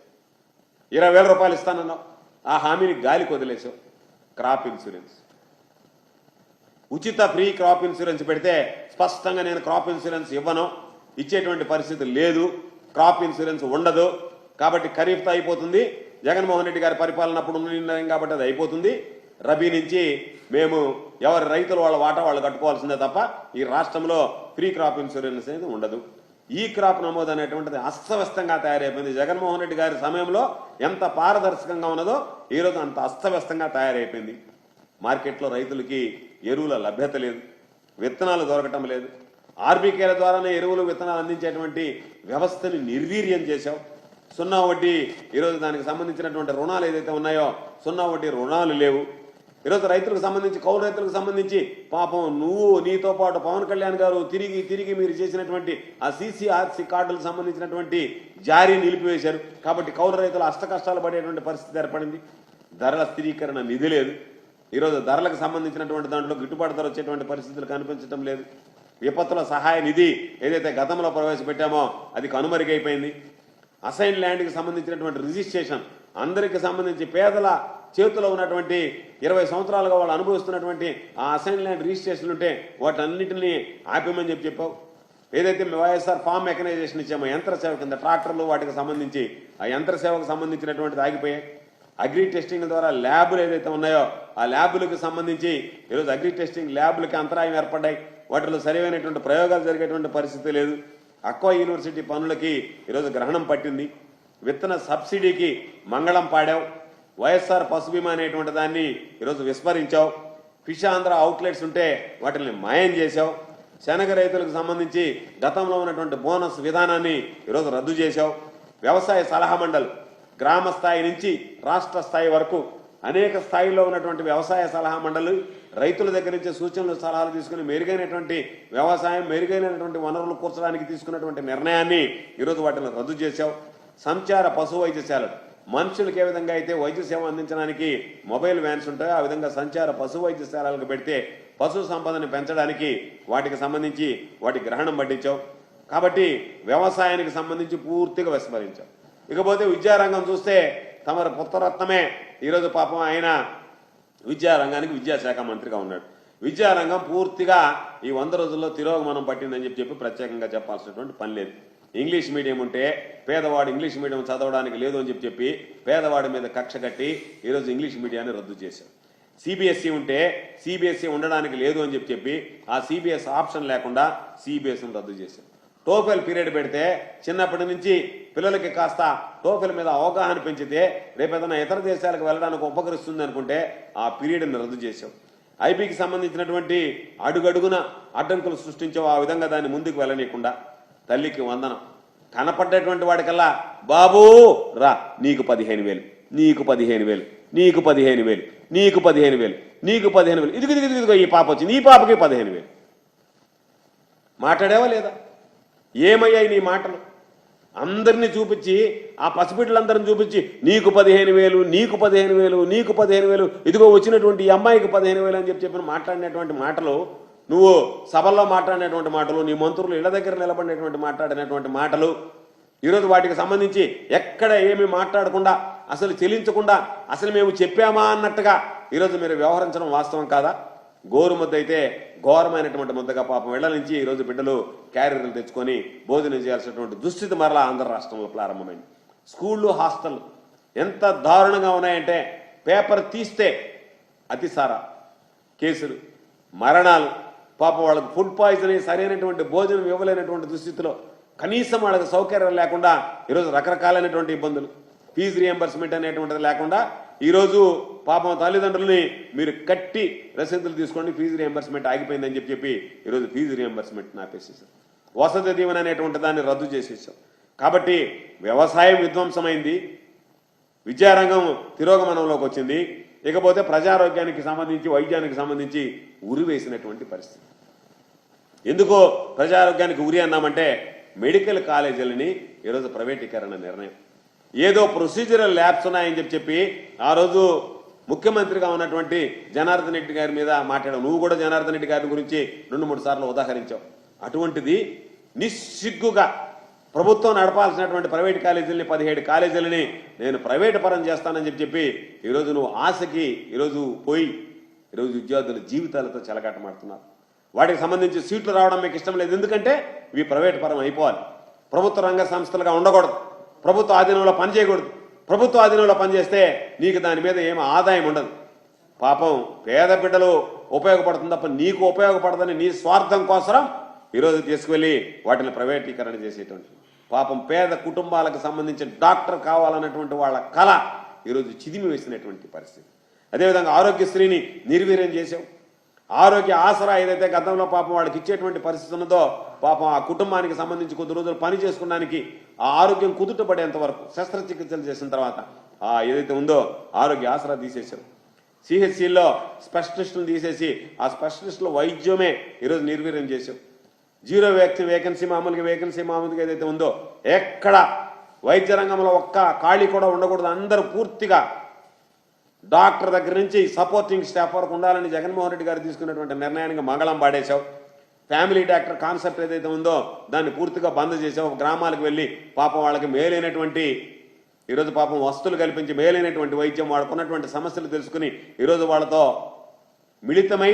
20,000 రూపాయలు ఇస్తానన్నావు, ఆ హామీని గాలికి వదిలేసావు. క్రాప్ ఇన్సూరెన్స్, ఉచిత ఫ్రీ క్రాప్ ఇన్సూరెన్స్ పెడితే స్పష్టంగా నేను క్రాప్ ఇన్సూరెన్స్ ఇవ్వను, ఇచ్చేటువంటి పరిస్థితి లేదు, క్రాప్ ఇన్సూరెన్స్ ఉండదు. కాబట్టి ఖరీఫ్తో అయిపోతుంది, జగన్మోహన్ రెడ్డి గారి పరిపాలన అప్పుడు నిర్ణయం కాబట్టి అది అయిపోతుంది. రబీ నుంచి మేము ఎవరి రైతులు వాళ్ళ వాటా వాళ్ళు కట్టుకోవాల్సిందే తప్ప ఈ రాష్ట్రంలో ఫ్రీ క్రాప్ ఇన్సూరెన్స్ అనేది ఉండదు. ఈ క్రాప్ నమోదు అనేటువంటిది అస్తవ్యస్తంగా తయారైపోయింది. జగన్మోహన్ రెడ్డి గారి సమయంలో ఎంత పారదర్శకంగా ఉన్నదో ఈరోజు అంత అస్తవ్యస్తంగా తయారైపోయింది. మార్కెట్లో రైతులకి ఎరువుల లభ్యత లేదు, విత్తనాలు దొరకటం లేదు. ఆర్బీకేల ద్వారానే ఎరువులు విత్తనాలు అందించేటువంటి వ్యవస్థని నిర్వీర్యం చేశావు. 0 వడ్డీ ఈరోజు దానికి సంబంధించినటువంటి రుణాలు ఏదైతే ఉన్నాయో 0 వడ్డీ రుణాలు లేవు. ఈరోజు రైతులకు సంబంధించి, కౌలు రైతులకు సంబంధించి పాపం నువ్వు నీతో పాటు పవన్ కళ్యాణ్ గారు తిరిగి మీరు చేసినటువంటి ఆ CCRC కార్డులకు సంబంధించినటువంటి జారీ నిలిపివేశారు. కాబట్టి కౌలు రైతులు అష్టకష్టాలు పడేటువంటి పరిస్థితి ఏర్పడింది. ధరల స్థిరీకరణ నిధి లేదు. ఈరోజు ధరలకు సంబంధించినటువంటి దాంట్లో గిట్టుబాటు ధర వచ్చేటువంటి పరిస్థితులు కనిపించడం లేదు. విపత్తుల సహాయ నిధి ఏదైతే గతంలో ప్రవేశపెట్టామో అది కనుమరుగైపోయింది. అసైన్ ల్యాండ్కి సంబంధించినటువంటి రిజిస్ట్రేషన్ అందరికి సంబంధించి పేదల చేతిలో ఉన్నటువంటి 20 సంవత్సరాలుగా వాళ్ళు అనుభవిస్తున్నటువంటి ఆ అసైన్ ల్యాండ్ రిజిస్ట్రేషన్లు ఉంటే వాటన్నింటినీ ఆపేమని చెప్పావు. ఏదైతే వైఎస్ఆర్ ఫామ్ మెకనైజేషన్ ఇచ్చామో యంత్ర సేవ కింద ట్రాక్టర్లు వాటికి సంబంధించి ఆ యంత్ర సేవకు సంబంధించినటువంటిది ఆగిపోయాయి. అగ్రి టెస్టింగ్ ద్వారా ల్యాబులు ఏదైతే ఉన్నాయో ఆ ల్యాబులకు సంబంధించి ఈరోజు అగ్రి టెస్టింగ్ ల్యాబులకి అంతరాయం ఏర్పడ్డాయి. వాటిలో సరైనటువంటి ప్రయోగాలు జరిగేటువంటి పరిస్థితి లేదు. అక్వా యూనివర్సిటీ పనులకి ఈరోజు గ్రహణం పట్టింది. విత్తన సబ్సిడీకి మంగళం పాడావు. వైఎస్ఆర్ పశు బీమా అనేటువంటి దాన్ని ఈరోజు విస్మరించావు. ఫిష్ ఆంధ్ర అవుట్లెట్స్ ఉంటే వాటిని మాయం చేశావు. శనగ రైతులకు సంబంధించి గతంలో ఉన్నటువంటి బోనస్ విధానాన్ని ఈరోజు రద్దు చేశావు. వ్యవసాయ సలహా మండలి గ్రామ స్థాయి నుంచి రాష్ట్ర స్థాయి వరకు అనేక స్థాయిలో ఉన్నటువంటి వ్యవసాయ సలహా మండలి రైతుల దగ్గర నుంచి సూచనలు సలహాలు తీసుకుని మెరుగైనటువంటి వ్యవసాయం, మెరుగైనటువంటి వనరులు కూర్చడానికి తీసుకున్నటువంటి నిర్ణయాన్ని ఈరోజు వాటిని రద్దు చేశావు. సంచార పశు వైద్యశాలలు, మనుషులకు ఏ విధంగా అయితే వైద్య సేవ అందించడానికి మొబైల్ వ్యాన్స్ ఉంటాయో ఆ విధంగా సంచార పశు వైద్యశాలలకు పెడితే పశు సంపదని పెంచడానికి వాటికి సంబంధించి వాటి గ్రహణం పట్టించావు. కాబట్టి వ్యవసాయానికి సంబంధించి పూర్తిగా విస్మరించావు. ఇకపోతే విద్యారంగం చూస్తే తమ పుత్రరత్నమే ఈరోజు పాపం ఆయన విద్యారంగానికి విద్యాశాఖ మంత్రిగా ఉన్నాడు. విద్యారంగం పూర్తిగా ఈ 100 రోజుల్లో తిరోగమనం పట్టిందని చెప్పి ప్రత్యేకంగా చెప్పాల్సినటువంటి పని లేదు. ఇంగ్లీష్ మీడియం ఉంటే పేదవాడు ఇంగ్లీష్ మీడియం చదవడానికి లేదు అని చెప్పి పేదవాడి మీద కక్ష కట్టి ఈరోజు ఇంగ్లీష్ మీడియాన్ని రద్దు చేశారు. CBSE ఉంటే CBSE ఉండడానికి లేదు అని చెప్పి ఆ CBS ఆప్షన్ లేకుండా CBSEని రద్దు చేశారు. టోఫెల్ పీరియడ్ పెడితే చిన్నప్పటి నుంచి పిల్లలకి కాస్త టోఫెల్ మీద అవగాహన పెంచితే రేపేదైనా ఇతర దేశాలకు వెళ్ళడానికి ఉపకరిస్తుంది అనుకుంటే ఆ పీరియడ్ని రద్దు చేశావు. ఐబీకి సంబంధించినటువంటి అడుగడుగున అడ్డంకులు సృష్టించావు. ఆ విధంగా దాన్ని ముందుకు వెళ్ళనీయకుండా తల్లికి వందనం కనపడ్డటువంటి వాడికల్లా బాబూ రా నీకు 15,000 నీకు 15,000, నీకు 15,000, నీకు 15,000, నీకు 15,000, ఇదిగో ఈ పాప వచ్చింది, ఈ పాపకి 15,000. మాట్లాడావా లేదా? ఏమయ్యాయి నీ మాటలు? అందరినీ చూపించి, ఆ పసిబిడ్డలందరిని చూపించి నీకు 15,000, నీకు 15,000, నీకు 15,000, ఇదిగో వచ్చినటువంటి ఈ అమ్మాయికి 15,000 అని చెప్పి మాట్లాడినటువంటి మాటలు, నువ్వు సభల్లో మాట్లాడినటువంటి మాటలు, నీ మంత్రులు ఇళ్ల దగ్గర నిలబడినటువంటి మాట్లాడినటువంటి మాటలు, ఈరోజు వాటికి సంబంధించి ఎక్కడ ఏమి మాట్లాడకుండా, అసలు చెల్లించకుండా, అసలు మేము చెప్పామా అన్నట్టుగా ఈరోజు మీరు వ్యవహరించడం వాస్తవం కాదా? గోరు ముద్ద అయితే ఘోరమైనటువంటి ముద్దగా పాపం ఇళ్ల నుంచి ఈరోజు బిడ్డలు క్యారియర్లు తెచ్చుకొని భోజనం చేయాల్సినటువంటి దుస్థితి మరలా ఆంధ్ర రాష్ట్రంలో ప్రారంభమైంది. స్కూళ్ళు, హాస్టళ్ళు ఎంత దారుణంగా ఉన్నాయంటే, పేపర్ తీస్తే అతిసార కేసులు, మరణాలు, పాపం వాళ్ళకి ఫుడ్ పాయిజన్ అయ్యి సరైనటువంటి భోజనం ఇవ్వలేనటువంటి దుస్థితిలో, కనీసం వాళ్ళకి సౌకర్యం లేకుండా ఈరోజు రకరకాలైనటువంటి ఇబ్బందులు, ఫీజు రియంబర్స్మెంట్ అనేటువంటిది లేకుండా ఈరోజు పాపం తల్లిదండ్రులని మీరు కట్టి రసీదులు తీసుకోండి, ఫీజు రియంబర్స్మెంట్ ఆగిపోయిందని చెప్పి ఈరోజు ఫీజు రియంబర్స్మెంట్ ఆపేసేసాం. వసతి దీవెన అనేటువంటి దాన్ని రద్దు చేసేసాం. కాబట్టి వ్యవసాయం విధ్వంసమైంది, విద్యారంగం తిరోగమనంలోకి వచ్చింది. ఇకపోతే ప్రజారోగ్యానికి సంబంధించి, వైద్యానికి సంబంధించి ఉరి వేసినటువంటి పరిస్థితి. ఎందుకో ప్రజారోగ్యానికి ఉరి అన్నామంటే, మెడికల్ కాలేజీలని ఈరోజు ప్రైవేటీకరణ నిర్ణయం, ఏదో ప్రొసీజరల్ ల్యాబ్స్ ఉన్నాయని చెప్పి ఆ రోజు ముఖ్యమంత్రిగా ఉన్నటువంటి జనార్దన్ రెడ్డి గారి మీద మాట్లాడావు. నువ్వు కూడా జనార్దన్ రెడ్డి గారి గురించి 2-3 సార్లు ఉదాహరించావు. అటువంటిది నిస్సిగ్గుగా ప్రభుత్వం నడపాల్సినటువంటి ప్రైవేట్ కాలేజీలని, 17 కాలేజీలని నేను ప్రైవేట్ పరం చేస్తానని చెప్పి ఈరోజు నువ్వు ఆశకి ఈరోజు పోయి ఈరోజు విద్యార్థుల జీవితాలతో చెలగాటమాడుతున్నారు. వాటికి సంబంధించి సీట్లు రావడం మీకు ఇష్టం లేదు, ఎందుకంటే ఇవి ప్రైవేట్ పరం అయిపోవాలి, ప్రభుత్వ రంగ సంస్థలుగా ఉండకూడదు, ప్రభుత్వ ఆధీనంలో పనిచేయకూడదు. ప్రభుత్వ ఆధీనంలో పనిచేస్తే నీకు దాని మీద ఏమి ఆదాయం ఉండదు. పాపం పేద బిడ్డలు ఉపయోగపడుతుంది తప్ప నీకు ఉపయోగపడదని నీ స్వార్థం కోసం ఈరోజు తీసుకువెళ్ళి వాటిని ప్రైవేటీకరణ చేసేటువంటి, పాపం పేద కుటుంబాలకు సంబంధించిన డాక్టర్ కావాలన్నటువంటి వాళ్ళ కళ ఈరోజు చిదిమి వేసినటువంటి పరిస్థితి. అదేవిధంగా ఆరోగ్యశ్రీని నిర్వీర్యం చేసావు. ఆరోగ్య ఆసరా ఏదైతే గతంలో పాపం వాళ్ళకి ఇచ్చేటువంటి పరిస్థితి ఉన్నదో, పాపం ఆ కుటుంబానికి సంబంధించి కొద్ది రోజులు పని చేసుకోవడానికి ఆ ఆరోగ్యం కుదుటపడేంత వరకు శస్త్రచికిత్సలు చేసిన తర్వాత ఏదైతే ఉందో ఆరోగ్య ఆసరా తీసేసావు. సిహెచ్సిలో స్పెషలిస్టులు తీసేసి ఆ స్పెషలిస్టుల వైద్యమే ఈరోజు నిర్వీర్యం చేసావు. జీరో వేకెన్సీ మామూలుగా ఏదైతే ఉందో ఎక్కడ వైద్య రంగంలో ఒక్క ఖాళీ కూడా ఉండకూడదు, అందరూ పూర్తిగా డాక్టర్ దగ్గర నుంచి సపోర్టింగ్ స్టాఫ్ వరకు ఉండాలని జగన్మోహన్ రెడ్డి గారు తీసుకున్నటువంటి నిర్ణయానికి మంగళం పాడేశావు. ఫ్యామిలీ డాక్టర్ కాన్సెప్ట్ ఏదైతే ఉందో దాన్ని పూర్తిగా బంద్ చేసావు. గ్రామాలకు వెళ్ళి పాపం వాళ్ళకి మేలైనటువంటి ఈరోజు పాపం వస్తువులు కల్పించి మేలైనటువంటి వైద్యం, వాళ్ళకున్నటువంటి సమస్యలు తెలుసుకుని ఈరోజు వాళ్ళతో మిళితమై,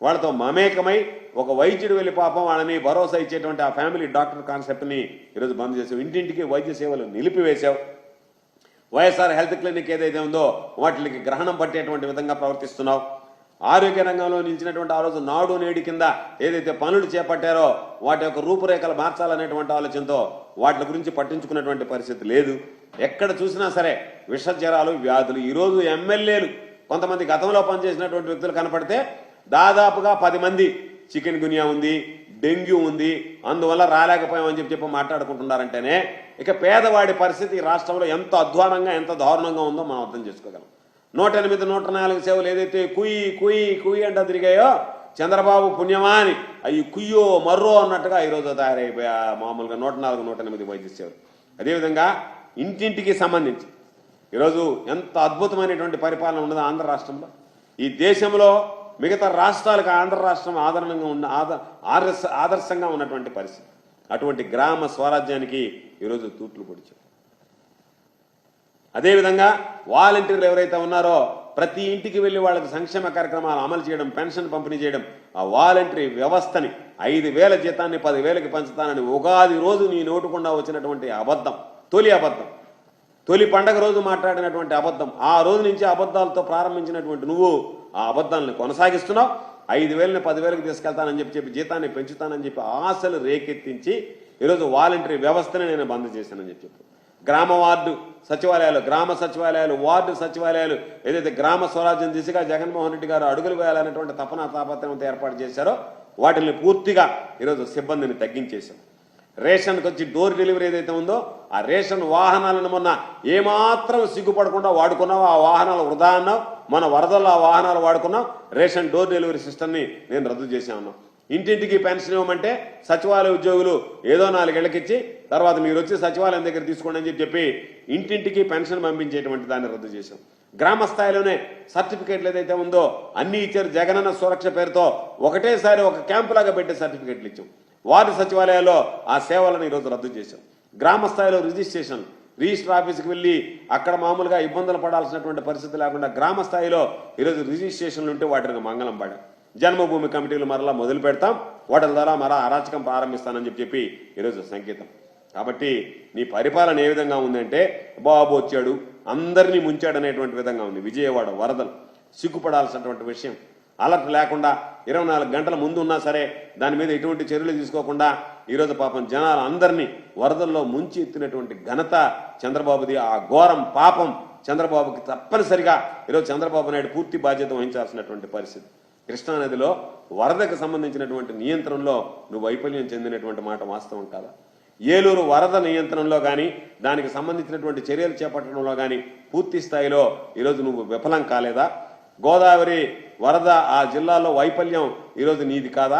వాళ్ళతో మమేకమై ఒక వైద్యుడు వెళ్ళి పాపం వాళ్ళని భరోసా ఇచ్చేటువంటి ఆ ఫ్యామిలీ డాక్టర్ కాన్సెప్ట్ని ఈరోజు బంద్ చేసావు. ఇంటింటికి వైద్య సేవలు నిలిపివేశావు. వైఎస్ఆర్ హెల్త్ క్లినిక్ ఏదైతే ఉందో వాటికి గ్రహణం పట్టేటువంటి విధంగా ప్రవర్తిస్తున్నావు. ఆరోగ్య రంగంలో నిలిచినటువంటి ఆ రోజు నాడు నేడు కింద ఏదైతే పనులు చేపట్టారో వాటి యొక్క రూపురేఖలు మార్చాలనేటువంటి ఆలోచనతో వాటి గురించి పట్టించుకున్నటువంటి పరిస్థితి లేదు. ఎక్కడ చూసినా సరే విష జ్వరాలు, వ్యాధులు. ఈరోజు ఎమ్మెల్యేలు కొంతమంది గతంలో పనిచేసినటువంటి వ్యక్తులు కనపడితే దాదాపుగా 10 మంది చికెన్ గునియా ఉంది, డెంగ్యూ ఉంది, అందువల్ల రాలేకపోయామని చెప్పి మాట్లాడుకుంటున్నారంటేనే ఇక పేదవాడి పరిస్థితి రాష్ట్రంలో ఎంత అధ్వానంగా, ఎంత దారుణంగా ఉందో మనం అర్థం చేసుకోగలం. 108, 104 సేవలు ఏదైతే కుయ్యి అంట తిరిగాయో చంద్రబాబు పుణ్యమా అని అవి కుయ్యో మర్రో అన్నట్టుగా ఈరోజు తయారైపోయా మామూలుగా 104, 108 వైద్య సేవలు. అదేవిధంగా ఇంటింటికి సంబంధించి ఈరోజు ఎంత అద్భుతమైనటువంటి పరిపాలన ఉన్నదో ఆంధ్ర రాష్ట్రంలో. ఈ దేశంలో మిగతా రాష్ట్రాలకు ఆంధ్ర రాష్ట్రం ఆదర్శంగా ఉన్నటువంటి పరిస్థితి. అటువంటి గ్రామ స్వరాజ్యానికి ఈరోజు తూట్లు పొడిచారు. అదేవిధంగా వాలంటీర్లు ఎవరైతే ఉన్నారో ప్రతి ఇంటికి వెళ్ళి వాళ్ళకి సంక్షేమ కార్యక్రమాలు అమలు చేయడం, పెన్షన్ పంపిణీ చేయడం, ఆ వాలంటరీ వ్యవస్థని 5,000 జీతాన్ని 10,000కి పంచుతానని ఉగాది రోజు నీ నోటుకుండా వచ్చినటువంటి అబద్ధం, తొలి అబద్ధం, తొలి పండగ రోజు మాట్లాడినటువంటి అబద్ధం. ఆ రోజు నుంచి అబద్ధాలతో ప్రారంభించినటువంటి నువ్వు ఆ అబద్ధాలను కొనసాగిస్తున్నావు. 5,000ని 10,000కి తీసుకెళ్తానని చెప్పి జీతాన్ని పెంచుతానని చెప్పి ఆశలు రేకెత్తించి ఈరోజు వాలంటరీ వ్యవస్థని నేను బంద్ చేశానని చెప్పి గ్రామ వార్డు సచివాలయాలు, గ్రామ సచివాలయాలు, వార్డు సచివాలయాలు ఏదైతే గ్రామ స్వరాజ్యం దిశగా జగన్మోహన్ రెడ్డి గారు అడుగులు వేయాలనేటువంటి తపన తాపత్రయంతో ఏర్పాటు చేశారో వాటిని పూర్తిగా ఈరోజు సిబ్బందిని తగ్గించేశాం. రేషన్కి వచ్చి డోర్ డెలివరీ ఏదైతే ఉందో ఆ రేషన్ వాహనాలను మొన్న ఏమాత్రం సిగ్గుపడకుండా వాడుకున్నావు. ఆ వాహనాలు వృధా అన్నావు. మన వరదల్లో ఆ వాహనాలు వాడుకున్నావు. రేషన్ డోర్ డెలివరీ సిస్టమ్ని నేను రద్దు చేశాను. ఇంటింటికి పెన్షన్ ఇవ్వమంటే సచివాలయ ఉద్యోగులు ఏదో 4 ఏళ్లకిచ్చి తర్వాత మీరు వచ్చి సచివాలయం దగ్గర తీసుకోండి అని చెప్పి ఇంటింటికి పెన్షన్ పంపించేటువంటి దాన్ని రద్దు చేశాం. గ్రామ స్థాయిలోనే సర్టిఫికేట్లు ఏదైతే ఉందో అన్ని ఇచ్చారు. జగనన్న సురక్ష పేరుతో ఒకటేసారి ఒక క్యాంపు లాగా పెట్టే సర్టిఫికేట్లు ఇచ్చాం. వార్డు సచివాలయాల్లో ఆ సేవలను ఈరోజు రద్దు చేశాం. గ్రామ స్థాయిలో రిజిస్టర్ ఆఫీస్కి వెళ్ళి అక్కడ మామూలుగా ఇబ్బందులు పడాల్సినటువంటి పరిస్థితి లేకుండా గ్రామ స్థాయిలో ఈరోజు రిజిస్ట్రేషన్లు ఉంటే వాటిని మంగళం పడాం. జన్మభూమి కమిటీలు మరలా మొదలు పెడతాం. వాటి ద్వారా మరలా అరాచకం ప్రారంభిస్తానని చెప్పి ఈరోజు సంకేతం. కాబట్టి నీ పరిపాలన ఏ విధంగా ఉందంటే బాబు వచ్చాడు అందరినీ ముంచాడనేటువంటి విధంగా ఉంది. విజయవాడ వరదలు సిగ్గుపడాల్సినటువంటి విషయం. అలర్ట్ లేకుండా 24 గంటల ముందు ఉన్నా సరే దాని మీద ఎటువంటి చర్యలు తీసుకోకుండా ఈరోజు పాపం జనాలు అందరినీ వరదల్లో ముంచి ఎత్తినటువంటి ఘనత చంద్రబాబుది. ఆ ఘోరం పాపం చంద్రబాబుకి తప్పనిసరిగా ఈరోజు చంద్రబాబు నాయుడు పూర్తి బాధ్యత వహించాల్సినటువంటి పరిస్థితి. కృష్ణానదిలో వరదకు సంబంధించినటువంటి నియంత్రణలో నువ్వు వైఫల్యం చెందినటువంటి మాట వాస్తవం కాదా? ఏలూరు వరద నియంత్రణలో కానీ దానికి సంబంధించినటువంటి చర్యలు చేపట్టడంలో కానీ పూర్తి స్థాయిలో ఈరోజు నువ్వు విఫలం కాలేదా? గోదావరి వరద ఆ జిల్లాలో వైఫల్యం ఈరోజు నీది కాదా?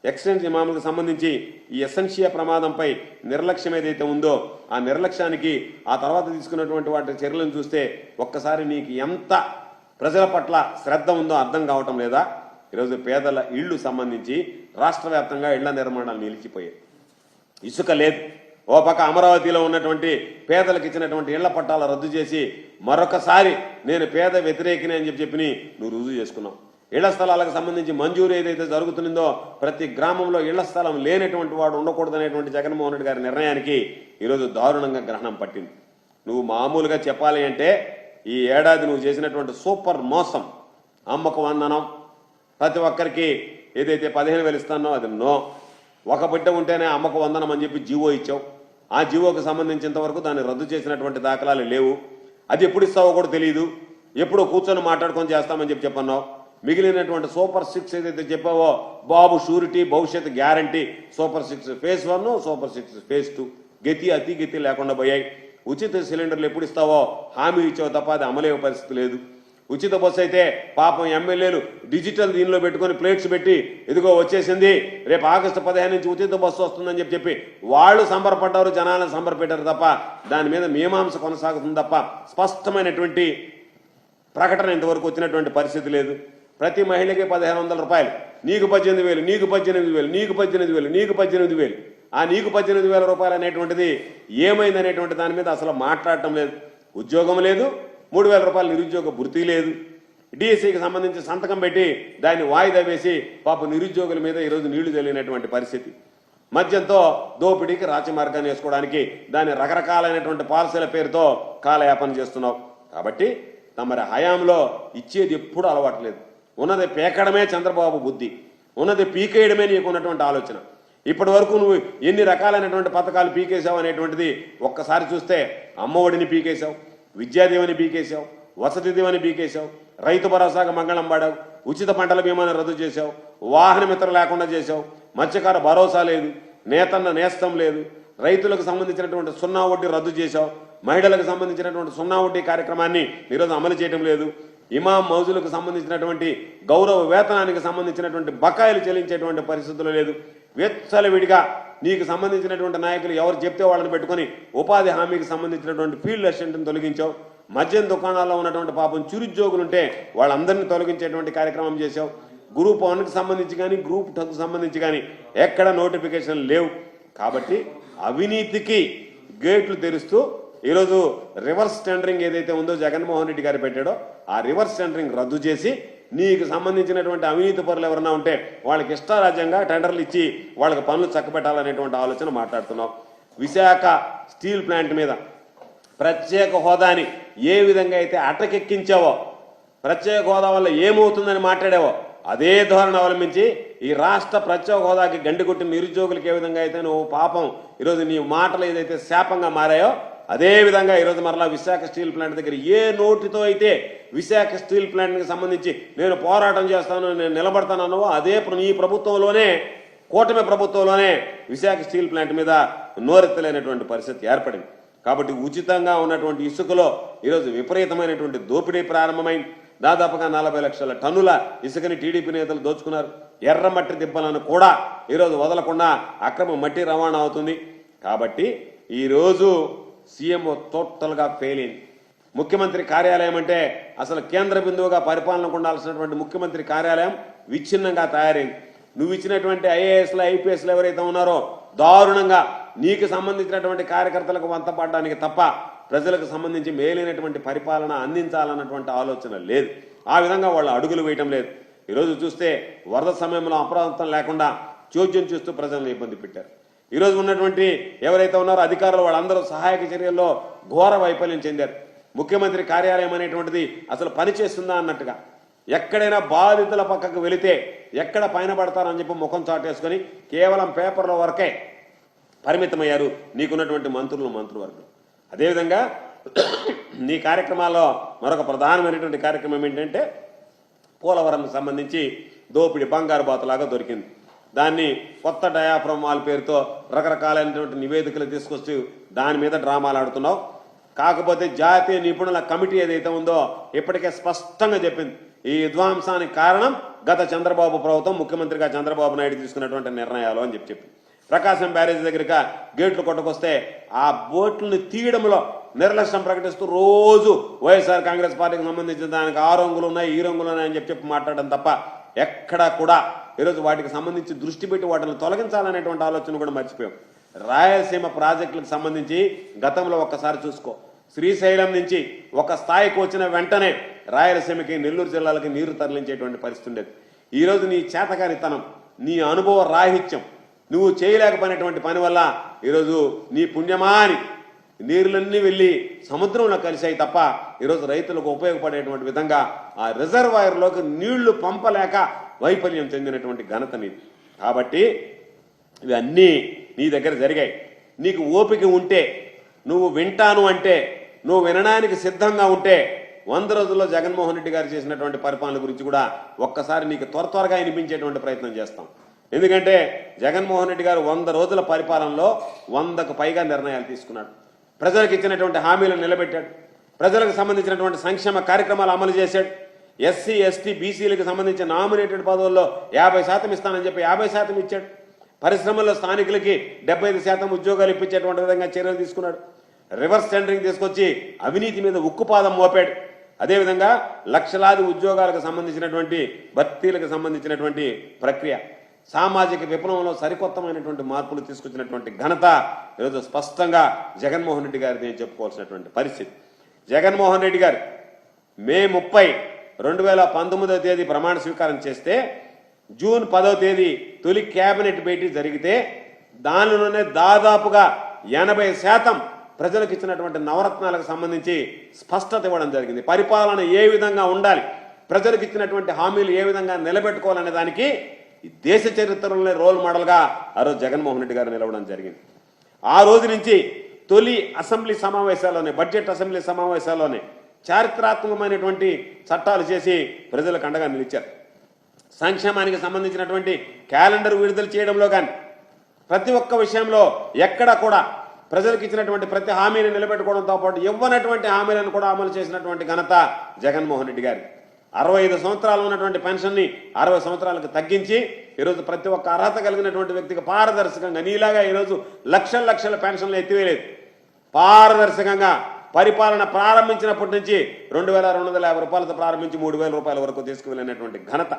ఎక్స్టెన్షన్ మామూలుకు సంబంధించి ఈ ఎసెన్షియా ప్రమాదంపై నిర్లక్ష్యం ఏదైతే ఉందో ఆ నిర్లక్ష్యానికి ఆ తర్వాత తీసుకున్నటువంటి వాటి చర్యలను చూస్తే ఒక్కసారి నీకు ఎంత ప్రజల పట్ల శ్రద్ధ ఉందో అర్థం కావటం లేదా? ఈరోజు పేదల ఇళ్లు సంబంధించి రాష్ట్ర వ్యాప్తంగా ఇళ్ల నిర్మాణాలు నిలిచిపోయాయి. ఇసుక లేదు. ఓ పక్క అమరావతిలో ఉన్నటువంటి పేదలకు ఇచ్చినటువంటి ఇళ్ల పట్టాల రద్దు చేసి మరొకసారి నేను పేద వ్యతిరేకిని అని చెప్పి నువ్వు రుజువు చేసుకున్నావు. ఇళ్ల స్థలాలకు సంబంధించి మంజూరు ఏదైతే జరుగుతుందో ప్రతి గ్రామంలో ఇళ్ల స్థలం లేనటువంటి వాడు ఉండకూడదనేటువంటి జగన్మోహన్ రెడ్డి గారి నిర్ణయానికి ఈరోజు దారుణంగా గ్రహణం పట్టింది. నువ్వు మామూలుగా చెప్పాలి అంటే ఈ ఏడాది నువ్వు చేసినటువంటి సూపర్ మోసం, అమ్మకు వందనం, ప్రతి ఒక్కరికి ఏదైతే 15,000 ఇస్తానో అది నో, ఒక బిడ్డ ఉంటేనే అమ్మకు వందనం అని చెప్పి జీవో ఇచ్చావు. ఆ జీవోకు సంబంధించినంత వరకు దాన్ని రద్దు చేసినటువంటి దాఖలాలు లేవు. అది ఎప్పుడు ఇస్తావో కూడా తెలియదు. ఎప్పుడో కూర్చొని మాట్లాడుకొని చేస్తామని చెప్పన్నావు. మిగిలినటువంటి సూపర్ 6 ఏదైతే చెప్పావో బాబు షూరిటీ భవిష్యత్ guarantee super 6 phase 1 super 6 phase 2 అతి గతి లేకుండా పోయాయి. ఉచిత సిలిండర్లు ఎప్పుడు ఇస్తావో హామీ ఇచ్చావు తప్ప అది అమలయ్యే పరిస్థితి లేదు. ఉచిత బస్సు అయితే పాపం ఎమ్మెల్యేలు డిజిటల్ దీనిలో పెట్టుకొని ప్లేట్స్ పెట్టి ఇదిగో వచ్చేసింది రేపు ఆగస్టు 15 నుంచి ఉచిత బస్సు వస్తుందని చెప్పి వాళ్ళు సంబరపడ్డారు, జనాలను సంబరపెట్టారు తప్ప దాని మీద మీమాంస కొనసాగుతుంది తప్ప స్పష్టమైనటువంటి ప్రకటన ఇంతవరకు వచ్చినటువంటి పరిస్థితి లేదు. ప్రతి మహిళకి 1,500 రూపాయలు, నీకు 18,000, నీకు 18,000, నీకు 18,000, నీకు 18,000. ఆ నీకు 18,000 రూపాయలు అనేటువంటిది ఏమైంది అనేటువంటి దాని మీద అసలు మాట్లాడటం లేదు. ఉద్యోగం లేదు, 3,000 రూపాయలు నిరుద్యోగ భృతి లేదు. డిఎస్సికి సంబంధించి సంతకం పెట్టి దాన్ని వాయిదా వేసి పాప నిరుద్యోగుల మీద ఈరోజు నీళ్లు తెలియనటువంటి పరిస్థితి. మద్యంతో దోపిడీకి రాచమార్గాన్ని వేసుకోవడానికి దాని రకరకాలైనటువంటి పాలసీల పేరుతో కాలయాపన చేస్తున్నావు. కాబట్టి తమరి హయాంలో ఇచ్చేది ఎప్పుడు అలవాట్లేదు. ఉన్నది పేకడమే చంద్రబాబు బుద్ధి, ఉన్నది పీకేయడమే నీకు ఉన్నటువంటి ఆలోచన. ఇప్పటి వరకు నువ్వు ఎన్ని రకాలైనటువంటి పథకాలు పీకేశావు అనేటువంటిది ఒక్కసారి చూస్తే అమ్మఒడిని పీకేశావు, విద్యాదీవని పీకేశావు, వసతి దీవెని పీకేశావు, రైతు భరోసాగా మంగళం పాడావు, ఉచిత పంటల బీమాని రద్దు చేశావు, వాహన మిత్ర లేకుండా చేశావు, మత్స్యకార భరోసా లేదు, నేతన్న నేస్తం లేదు, రైతులకు సంబంధించినటువంటి 0 వడ్డీ రద్దు చేశావు, మహిళలకు సంబంధించినటువంటి 0 వడ్డీ కార్యక్రమాన్ని ఈరోజు అమలు చేయడం లేదు, ఇమాం మౌజులకు సంబంధించినటువంటి గౌరవ వేతనానికి సంబంధించినటువంటి బకాయిలు చెల్లించేటువంటి పరిస్థితులు లేదు. విడిగా నీకు సంబంధించినటువంటి నాయకులు ఎవరు చెప్తే వాళ్ళని పెట్టుకొని ఉపాధి హామీకి సంబంధించినటువంటి ఫీల్డ్ అసిస్టెంట్ని తొలగించావు. మద్యం దుకాణాల్లో ఉన్నటువంటి పాపం చిరుద్యోగులుంటే వాళ్ళందరినీ తొలగించేటువంటి కార్యక్రమం చేశావు. గ్రూప్ 1కి సంబంధించి కానీ గ్రూప్ 2కి సంబంధించి కానీ ఎక్కడ నోటిఫికేషన్ లేవు. కాబట్టి అవినీతికి గేట్లు తెరుస్తూ ఈరోజు రివర్స్ టెండరింగ్ ఏదైతే ఉందో జగన్మోహన్ రెడ్డి గారు పెట్టాడో ఆ రివర్స్ టెండరింగ్ రద్దు చేసి నీకు సంబంధించినటువంటి అవినీతి పరులు ఎవరన్నా ఉంటే వాళ్ళకి ఇష్టారాజ్యంగా టెండర్లు ఇచ్చి వాళ్ళకి పనులు చక్కబెట్టాలనేటువంటి ఆలోచన మాట్లాడుతున్నావు. విశాఖ స్టీల్ ప్లాంట్ మీద ప్రత్యేక హోదాని ఏ విధంగా అయితే అటకెక్కించావో, ప్రత్యేక హోదా వల్ల ఏమవుతుందని మాట్లాడావో అదే ధోరణి అవలంబించి ఈ రాష్ట్ర ప్రత్యేక హోదాకి గండి కొట్టిన నిరుద్యోగులకు ఏ విధంగా అయితే నువ్వు పాపం ఈరోజు నీ మాటలు ఏదైతే శాపంగా మారాయో అదే విధంగా ఈరోజు మరలా విశాఖ స్టీల్ ప్లాంట్ దగ్గర ఏ నోటితో అయితే విశాఖ స్టీల్ ప్లాంట్కి సంబంధించి నేను పోరాటం చేస్తాను, నేను నిలబడతానన్నావో అదే ఈ ప్రభుత్వంలోనే కూటమి ప్రభుత్వంలోనే విశాఖ స్టీల్ ప్లాంట్ మీద నోరెత్తలేనటువంటి పరిస్థితి ఏర్పడింది. కాబట్టి ఉచితంగా ఉన్నటువంటి ఇసుకలో ఈరోజు విపరీతమైనటువంటి దోపిడీ ప్రారంభమైంది. దాదాపుగా 40 లక్షల టన్నుల ఇసుకని టీడీపీ నేతలు దోచుకున్నారు. ఎర్రమట్టి దిబ్బలను కూడా ఈరోజు వదలకుండా అక్రమ మట్టి రవాణా అవుతుంది. కాబట్టి ఈరోజు సీఎం టోటల్గా ఫెయిల్ అయింది. ముఖ్యమంత్రి కార్యాలయం అంటే అసలు కేంద్ర బిందువుగా పరిపాలనకు ఉండాల్సినటువంటి ముఖ్యమంత్రి కార్యాలయం విచ్ఛిన్నంగా తయారైంది. నువ్వు ఇచ్చినటువంటి ఐఏఎస్లు ఐపీఎస్లు ఎవరైతే ఉన్నారో దారుణంగా నీకు సంబంధించినటువంటి కార్యకర్తలకు వంతపడడానికి తప్ప ప్రజలకు సంబంధించి మేలైనటువంటి పరిపాలన అందించాలన్నటువంటి ఆలోచన లేదు. ఆ విధంగా వాళ్ళు అడుగులు వేయటం లేదు. ఈరోజు చూస్తే వరద సమయంలో అప్రమత్తం లేకుండా చోద్యం చూస్తూ ప్రజలను ఇబ్బంది పెట్టారు. ఈరోజు ఉన్నటువంటి ఎవరైతే ఉన్నారో అధికారులు వాళ్ళందరూ సహాయక చర్యల్లో ఘోర వైఫల్యం చెందారు. ముఖ్యమంత్రి కార్యాలయం అనేటువంటిది అసలు పనిచేస్తుందా అన్నట్టుగా ఎక్కడైనా బాధితుల పక్కకు వెళితే ఎక్కడ పైన పడతారని చెప్పి ముఖం చాటేసుకొని కేవలం పేపర్ల వరకే పరిమితమయ్యారు నీకున్నటువంటి మంత్రివర్గం. అదేవిధంగా నీ కార్యక్రమాల్లో మరొక ప్రధానమైనటువంటి కార్యక్రమం ఏంటంటే పోలవరంకు సంబంధించి దోపిడి బంగారు బాతులాగా దొరికింది. దాన్ని కొత్త డయాఫ్రమ్ వాల్ పేరుతో రకరకాలైనటువంటి నివేదికలు తీసుకొచ్చి దాని మీద డ్రామాలు ఆడుతున్నావు. కాకపోతే జాతీయ నిపుణుల కమిటీ ఏదైతే ఉందో ఇప్పటికే స్పష్టంగా చెప్పింది ఈ విధ్వంసానికి కారణం గత చంద్రబాబు ప్రభుత్వం, ముఖ్యమంత్రిగా చంద్రబాబు నాయుడు తీసుకున్నటువంటి నిర్ణయాలు అని చెప్పి ప్రకాశం బ్యారేజ్ దగ్గరగా గేట్లు కొట్టుకొస్తే ఆ బోట్లను తీయడంలో నిర్లక్ష్యం ప్రకటిస్తూ రోజు వైఎస్ఆర్ కాంగ్రెస్ పార్టీకి సంబంధించిన దానికి ఆ రంగులు ఉన్నాయి ఈ రంగులు ఉన్నాయని చెప్పి మాట్లాడడం తప్ప ఎక్కడా కూడా ఈరోజు వాటికి సంబంధించి దృష్టి పెట్టి వాటిని తొలగించాలనేటువంటి ఆలోచన కూడా మర్చిపోయాం. రాయలసీమ ప్రాజెక్టులకు సంబంధించి గతంలో ఒక్కసారి చూసుకో, శ్రీశైలం నుంచి ఒక స్థాయికి వచ్చిన వెంటనే రాయలసీమకి నెల్లూరు జిల్లాలకి నీరు తరలించేటువంటి పరిస్థితి ఉండేది. ఈరోజు నీ చేతకానితనం, నీ అనుభవ రాహిత్యం, నువ్వు చేయలేకపోయినటువంటి పని వల్ల ఈరోజు నీ పుణ్యమా అని నీరులన్నీ వెళ్ళి సముద్రంలో కలిసాయి తప్ప ఈరోజు రైతులకు ఉపయోగపడేటువంటి విధంగా ఆ రిజర్వాయర్లోకి నీళ్లు పంపలేక వైఫల్యం చెందినటువంటి ఘనత నీది. కాబట్టి ఇవన్నీ నీ దగ్గర జరిగాయి. నీకు ఓపిక ఉంటే, నువ్వు వింటాను అంటే, నువ్వు వినడానికి సిద్ధంగా ఉంటే 100 రోజుల్లో జగన్మోహన్ రెడ్డి గారు చేసినటువంటి పరిపాలన గురించి కూడా ఒక్కసారి నీకు త్వరగా వినిపించేటువంటి ప్రయత్నం చేస్తాం. ఎందుకంటే జగన్మోహన్ రెడ్డి గారు 100 రోజుల పరిపాలనలో 100కు పైగా నిర్ణయాలు తీసుకున్నాడు. ప్రజలకు ఇచ్చినటువంటి హామీలను నిలబెట్టాడు. ప్రజలకు సంబంధించినటువంటి సంక్షేమ కార్యక్రమాలు అమలు చేశాడు. ఎస్సీ ఎస్టీ బీసీలకు సంబంధించిన నామినేటెడ్ పదవుల్లో 50% ఇస్తానని చెప్పి 50% ఇచ్చాడు. పరిశ్రమల్లో స్థానికులకి 75% ఉద్యోగాలు ఇప్పించేటువంటి విధంగా చర్యలు తీసుకున్నాడు. రివర్స్ టెండరింగ్ తీసుకొచ్చి అవినీతి మీద ఉక్కుపాదం మోపాడు. అదేవిధంగా లక్షలాది ఉద్యోగాలకు సంబంధించినటువంటి భర్తీలకు సంబంధించినటువంటి ప్రక్రియ, సామాజిక విప్లవంలో సరికొత్తమైనటువంటి మార్పులు తీసుకొచ్చినటువంటి ఘనత ఈరోజు స్పష్టంగా జగన్మోహన్ రెడ్డి గారిని చెప్పుకోవాల్సినటువంటి పరిస్థితి. జగన్మోహన్ రెడ్డి గారు మే 30, 2019వ తేదీ ప్రమాణ స్వీకారం చేస్తే జూన్ 10వ తేదీ తొలి కేబినెట్ భేటీ జరిగితే దానిలోనే దాదాపుగా 80% ప్రజలకు ఇచ్చినటువంటి నవరత్నాలకు సంబంధించి స్పష్టత ఇవ్వడం జరిగింది. పరిపాలన ఏ విధంగా ఉండాలి, ప్రజలకు ఇచ్చినటువంటి హామీలు ఏ విధంగా నిలబెట్టుకోవాలనే దానికి దేశ చరిత్రలోనే రోల్ మోడల్గా ఆ రోజు జగన్మోహన్ రెడ్డి గారు నిలవడం జరిగింది. ఆ రోజు నుంచి తొలి అసెంబ్లీ సమావేశాల్లోనే, బడ్జెట్ అసెంబ్లీ సమావేశాల్లోనే చారిత్రాత్మకమైనటువంటి చట్టాలు చేసి ప్రజలకు అండగా నిలిచారు. సంక్షేమానికి సంబంధించినటువంటి క్యాలెండర్ విడుదల చేయడంలో కానీ ప్రతి ఒక్క విషయంలో ఎక్కడ కూడా ప్రజలకు ఇచ్చినటువంటి ప్రతి హామీని నిలబెట్టుకోవడంతో పాటు ఇవ్వనటువంటి హామీలను కూడా అమలు చేసినటువంటి ఘనత జగన్మోహన్ రెడ్డి గారి. 65 సంవత్సరాలు ఉన్నటువంటి పెన్షన్ని 60 సంవత్సరాలకు తగ్గించి ఈరోజు ప్రతి ఒక్క అర్హత కలిగినటువంటి వ్యక్తికి పారదర్శకంగా, నీలాగా ఈరోజు లక్షల పెన్షన్లు ఎత్తివేయలేదు. పారదర్శకంగా పరిపాలన ప్రారంభించినప్పటి నుంచి 2250 రూపాయలతో ప్రారంభించి 3000 రూపాయల వరకు తీసుకువెళ్ళినటువంటి ఘనత.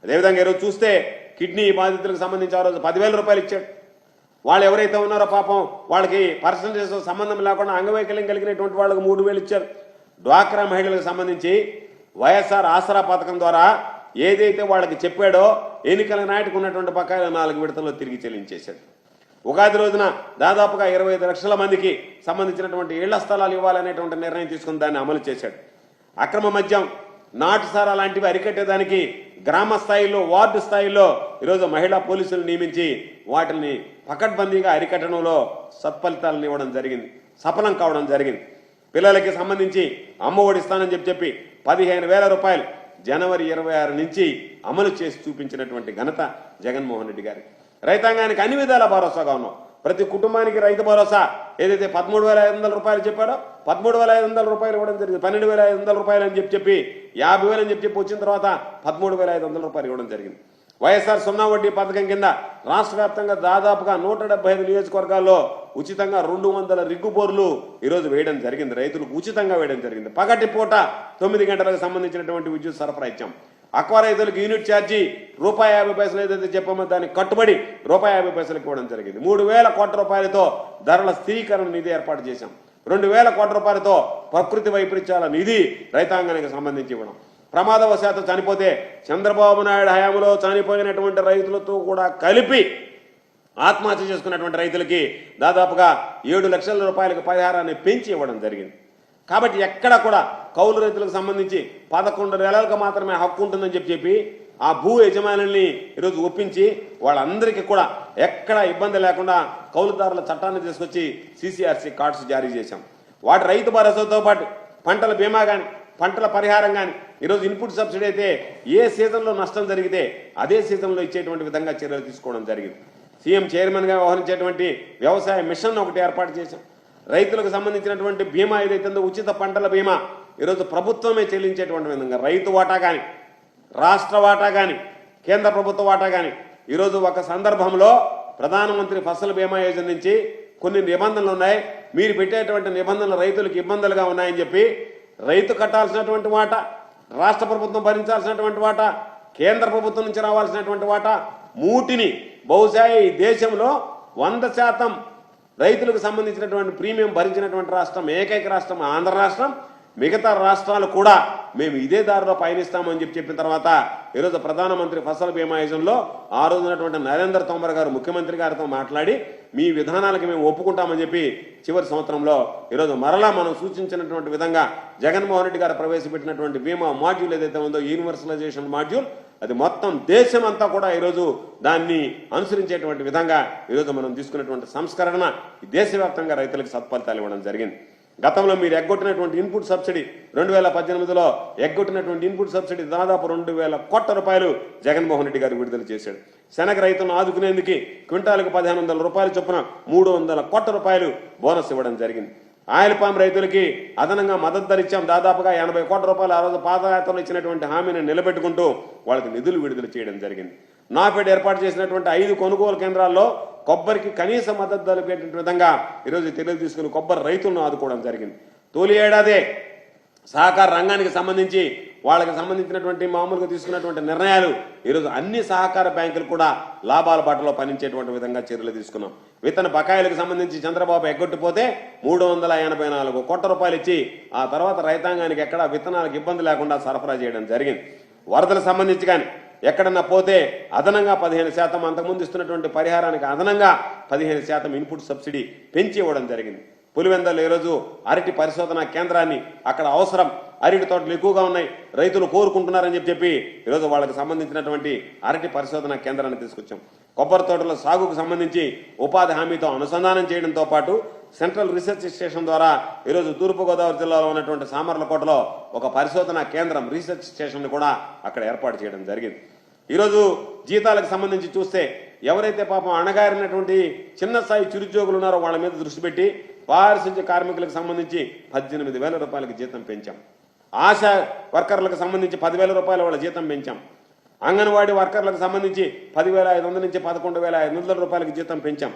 అదేవిధంగా ఈరోజు చూస్తే కిడ్నీ బాధితులకు సంబంధించి ఆ రోజు 10,000 రూపాయలు ఇచ్చాడు. వాళ్ళు ఎవరైతే ఉన్నారో పాపం వాళ్ళకి పర్సంటేజ్ సంబంధం లేకుండా అంగవైకల్యం కలిగినటువంటి వాళ్ళకి 3,000 ఇచ్చారు. డ్వాక్రా మహిళలకు సంబంధించి వైఎస్ఆర్ ఆసరా పథకం ద్వారా ఏదైతే వాళ్ళకి చెప్పాడో ఎన్నికల నాటికి ఉన్నటువంటి బకాయిలు 4 విడతల్లో తిరిగి చెల్లించేశాడు. ఉగాది రోజున దాదాపుగా 25 లక్షల మందికి సంబంధించినటువంటి ఇళ్ల స్థలాలు ఇవ్వాలనేటువంటి నిర్ణయం తీసుకుని దాన్ని అమలు చేశాడు. అక్రమ మద్యం, నాటుసారా లాంటివి అరికట్టేదానికి గ్రామ స్థాయిలో, వార్డు స్థాయిలో ఈరోజు మహిళా పోలీసులు నియమించి వాటిని పకడ్బందీగా అరికట్టడంలో సత్ఫలితాలను ఇవ్వడం జరిగింది, సఫలం కావడం జరిగింది. పిల్లలకి సంబంధించి అమ్మఒడి ఇస్తానని చెప్పి 15,000 రూపాయలు జనవరి 26 నుంచి అమలు చేసి చూపించినటువంటి ఘనత జగన్మోహన్ రెడ్డి గారికి. రైతాంగానికి అన్ని విధాల భరోసాగా ఉన్నాం. ప్రతి కుటుంబానికి రైతు భరోసా ఏదైతే 13,500 రూపాయలు చెప్పాడో 13,500 రూపాయలు ఇవ్వడం జరిగింది. 12,500 రూపాయలు అని చెప్పి 50,000 అని చెప్పి వచ్చిన తర్వాత 13,500 రూపాయలు ఇవ్వడం జరిగింది. వైఎస్ఆర్ 0 వడ్డీ పథకం కింద రాష్ట్ర వ్యాప్తంగా దాదాపుగా 175 నియోజకవర్గాల్లో ఉచితంగా 200 రిగ్గు బోర్లు ఈరోజు వేయడం జరిగింది. రైతులకు ఉచితంగా వేయడం జరిగింది. పగటి పూట 9 గంటలకు సంబంధించినటువంటి విద్యుత్ సరఫరా ఇచ్చాం. అక్వా రైతులకు యూనిట్ ఛార్జీ ₹50 ఏదైతే చెప్పామో దానికి కట్టుబడి ₹50 ఇవ్వడం జరిగింది. 3,000 కోట్ల రూపాయలతో ధరల స్థిరీకరణ నిధి ఏర్పాటు చేశాం. 2,000 కోట్ల రూపాయలతో ప్రకృతి వైపరీత్యాల నిధి రైతాంగానికి సంబంధించి ఇవ్వడం. ప్రమాదవశాత్తు చనిపోతే చంద్రబాబు నాయుడు హయాంలో చనిపోయినటువంటి రైతులతో కూడా కలిపి ఆత్మహత్య చేసుకున్నటువంటి రైతులకి దాదాపుగా 7 లక్షల రూపాయలకు పరిహారాన్ని పెంచి ఇవ్వడం జరిగింది. కాబట్టి ఎక్కడ కూడా కౌలు రైతులకు సంబంధించి 11 నెలలకు మాత్రమే హక్కు ఉంటుందని చెప్పి ఆ భూ యజమానుల్ని ఈరోజు ఒప్పించి వాళ్ళందరికీ కూడా ఎక్కడ ఇబ్బంది లేకుండా కౌలుదారుల చట్టాన్ని తీసుకొచ్చి CCRC కార్డ్స్ జారీ చేశాం. వాటి రైతు భరోసాతో పాటు పంటల బీమా కానీ పంటల పరిహారం కానీ ఈరోజు ఇన్పుట్ సబ్సిడీ అయితే ఏ సీజన్లో నష్టం జరిగితే అదే సీజన్లో ఇచ్చేటువంటి విధంగా చర్యలు తీసుకోవడం జరిగింది. సీఎం చైర్మన్గా వ్యవహరించేటువంటి వ్యవసాయ మిషన్ ఒకటి ఏర్పాటు చేశాం. రైతులకు సంబంధించినటువంటి బీమా ఏదైతే ఉందో ఉచిత పంటల బీమా ఈరోజు ప్రభుత్వమే చెల్లించేటువంటి విధంగా రైతు వాటా కానీ రాష్ట్ర వాటా కానీ కేంద్ర ప్రభుత్వ వాటా కానీ ఈరోజు ఒక సందర్భంలో ప్రధానమంత్రి ఫసల్ బీమా యోజన నుంచి కొన్ని నిబంధనలు ఉన్నాయి. మీరు పెట్టేటువంటి నిబంధనలు రైతులకు ఇబ్బందులుగా ఉన్నాయని చెప్పి రైతు కట్టాల్సినటువంటి వాటా, రాష్ట్ర ప్రభుత్వం భరించాల్సినటువంటి వాటా, కేంద్ర ప్రభుత్వం నుంచి రావాల్సినటువంటి వాటా మూటిని బహుశా ఈ దేశంలో 100% రైతులకు సంబంధించినటువంటి ప్రీమియం భరించినటువంటి రాష్ట్రం ఏకైక రాష్ట్రం ఆంధ్ర రాష్ట్రం. మిగతా రాష్ట్రాలు కూడా మేము ఇదే దారిలో పయనిస్తామని చెప్పిన తర్వాత ఈరోజు ప్రధానమంత్రి ఫసల్ బీమా యోజనలో ఆ రోజు ఉన్నటువంటి నరేంద్ర తోమర్ గారు ముఖ్యమంత్రి గారితో మాట్లాడి మీ విధానాలకి మేము ఒప్పుకుంటామని చెప్పి చివరి సంవత్సరంలో ఈరోజు మరలా మనం సూచించినటువంటి విధంగా జగన్మోహన్ రెడ్డి గారు ప్రవేశపెట్టినటువంటి బీమా మాడ్యూల్ ఏదైతే ఉందో యూనివర్సలైజేషన్ మాడ్యూల్ అది మొత్తం దేశమంతా కూడా ఈరోజు దాన్ని అనుసరించేటువంటి విధంగా ఈరోజు మనం తీసుకున్నటువంటి సంస్కరణ దేశవ్యాప్తంగా రైతులకు సత్ఫలితాలు ఇవ్వడం జరిగింది. గతంలో మీరు ఎగ్గొట్టినటువంటి ఇన్పుట్ సబ్సిడీ 2018లో ఎగ్గొట్టినటువంటి ఇన్పుట్ సబ్సిడీ దాదాపు 2,000 కోట్ల రూపాయలు జగన్మోహన్ రెడ్డి గారు విడుదల చేశాడు. శనగ రైతులను ఆదుకునేందుకు క్వింటాలకు 1,500 రూపాయలు చొప్పున 300 కోట్ల రూపాయలు బోనస్ ఇవ్వడం జరిగింది. ఆయిల్ పామ్ రైతులకి అదనంగా మద్దతు ధర ఇచ్చాం. దాదాపుగా 80 కోట్ల రూపాయలు ఆ రోజు పాదయాత్రలో ఇచ్చినటువంటి హామీని నిలబెట్టుకుంటూ వాళ్ళకి నిధులు విడుదల చేయడం జరిగింది. నాఫెడ్ ఏర్పాటు చేసినటువంటి 5 కొనుగోలు కేంద్రాల్లో కొబ్బరికి కనీస మద్దతు తెలిపేటువంటి విధంగా ఈరోజు చర్యలు తీసుకుని కొబ్బరి రైతులను ఆదుకోవడం జరిగింది. తొలి ఏడాదే సహకార రంగానికి సంబంధించి వాళ్ళకి సంబంధించినటువంటి మామూలుగా తీసుకున్నటువంటి నిర్ణయాలు ఈరోజు అన్ని సహకార బ్యాంకులు కూడా లాభాల బాటలో పనిచేటువంటి విధంగా చర్యలు తీసుకున్నాం. విత్తన బకాయిలకు సంబంధించి చంద్రబాబు ఎగ్గొట్టిపోతే 384 కోట్ల రూపాయలు ఇచ్చి ఆ తర్వాత రైతాంగానికి ఎక్కడ విత్తనాలకు ఇబ్బంది లేకుండా సరఫరా చేయడం జరిగింది. వరదలకు సంబంధించి కానీ ఎక్కడన్నా పోతే అదనంగా 15% అంతకుముందు ఇస్తున్నటువంటి పరిహారానికి అదనంగా 15% ఇన్పుట్ సబ్సిడీ పెంచి ఇవ్వడం జరిగింది. పులివెందలు ఈరోజు అరటి పరిశోధన కేంద్రాన్ని అక్కడ అవసరం, అరటి తోటలు ఎక్కువగా ఉన్నాయి, రైతులు కోరుకుంటున్నారని చెప్పి ఈరోజు వాళ్ళకి సంబంధించినటువంటి అరటి పరిశోధన కేంద్రాన్ని తీసుకొచ్చాం. కొబ్బరి తోటల సాగుకు సంబంధించి ఉపాధి హామీతో అనుసంధానం చేయడంతో పాటు సెంట్రల్ రీసెర్చ్ స్టేషన్ ద్వారా ఈరోజు తూర్పుగోదావరి జిల్లాలో ఉన్నటువంటి సామర్లకోటలో ఒక పరిశోధన కేంద్రం రీసెర్చ్ స్టేషన్ కూడా అక్కడ ఏర్పాటు చేయడం జరిగింది. ఈరోజు జీతాలకు సంబంధించి చూస్తే ఎవరైతే పాపం అణగారినటువంటి చిన్న స్థాయి చిరుద్యోగులు ఉన్నారో వాళ్ళ మీద దృష్టి పెట్టి పారిశుద్ధ్య కార్మికులకు సంబంధించి 18,000 రూపాయలకి జీతం పెంచాం. ఆశా వర్కర్లకు సంబంధించి 10,000 రూపాయల వాళ్ళ జీతం పెంచాం. అంగన్వాడీ వర్కర్లకు సంబంధించి 10,500 నుంచి 11,500 రూపాయలకి జీతం పెంచాం.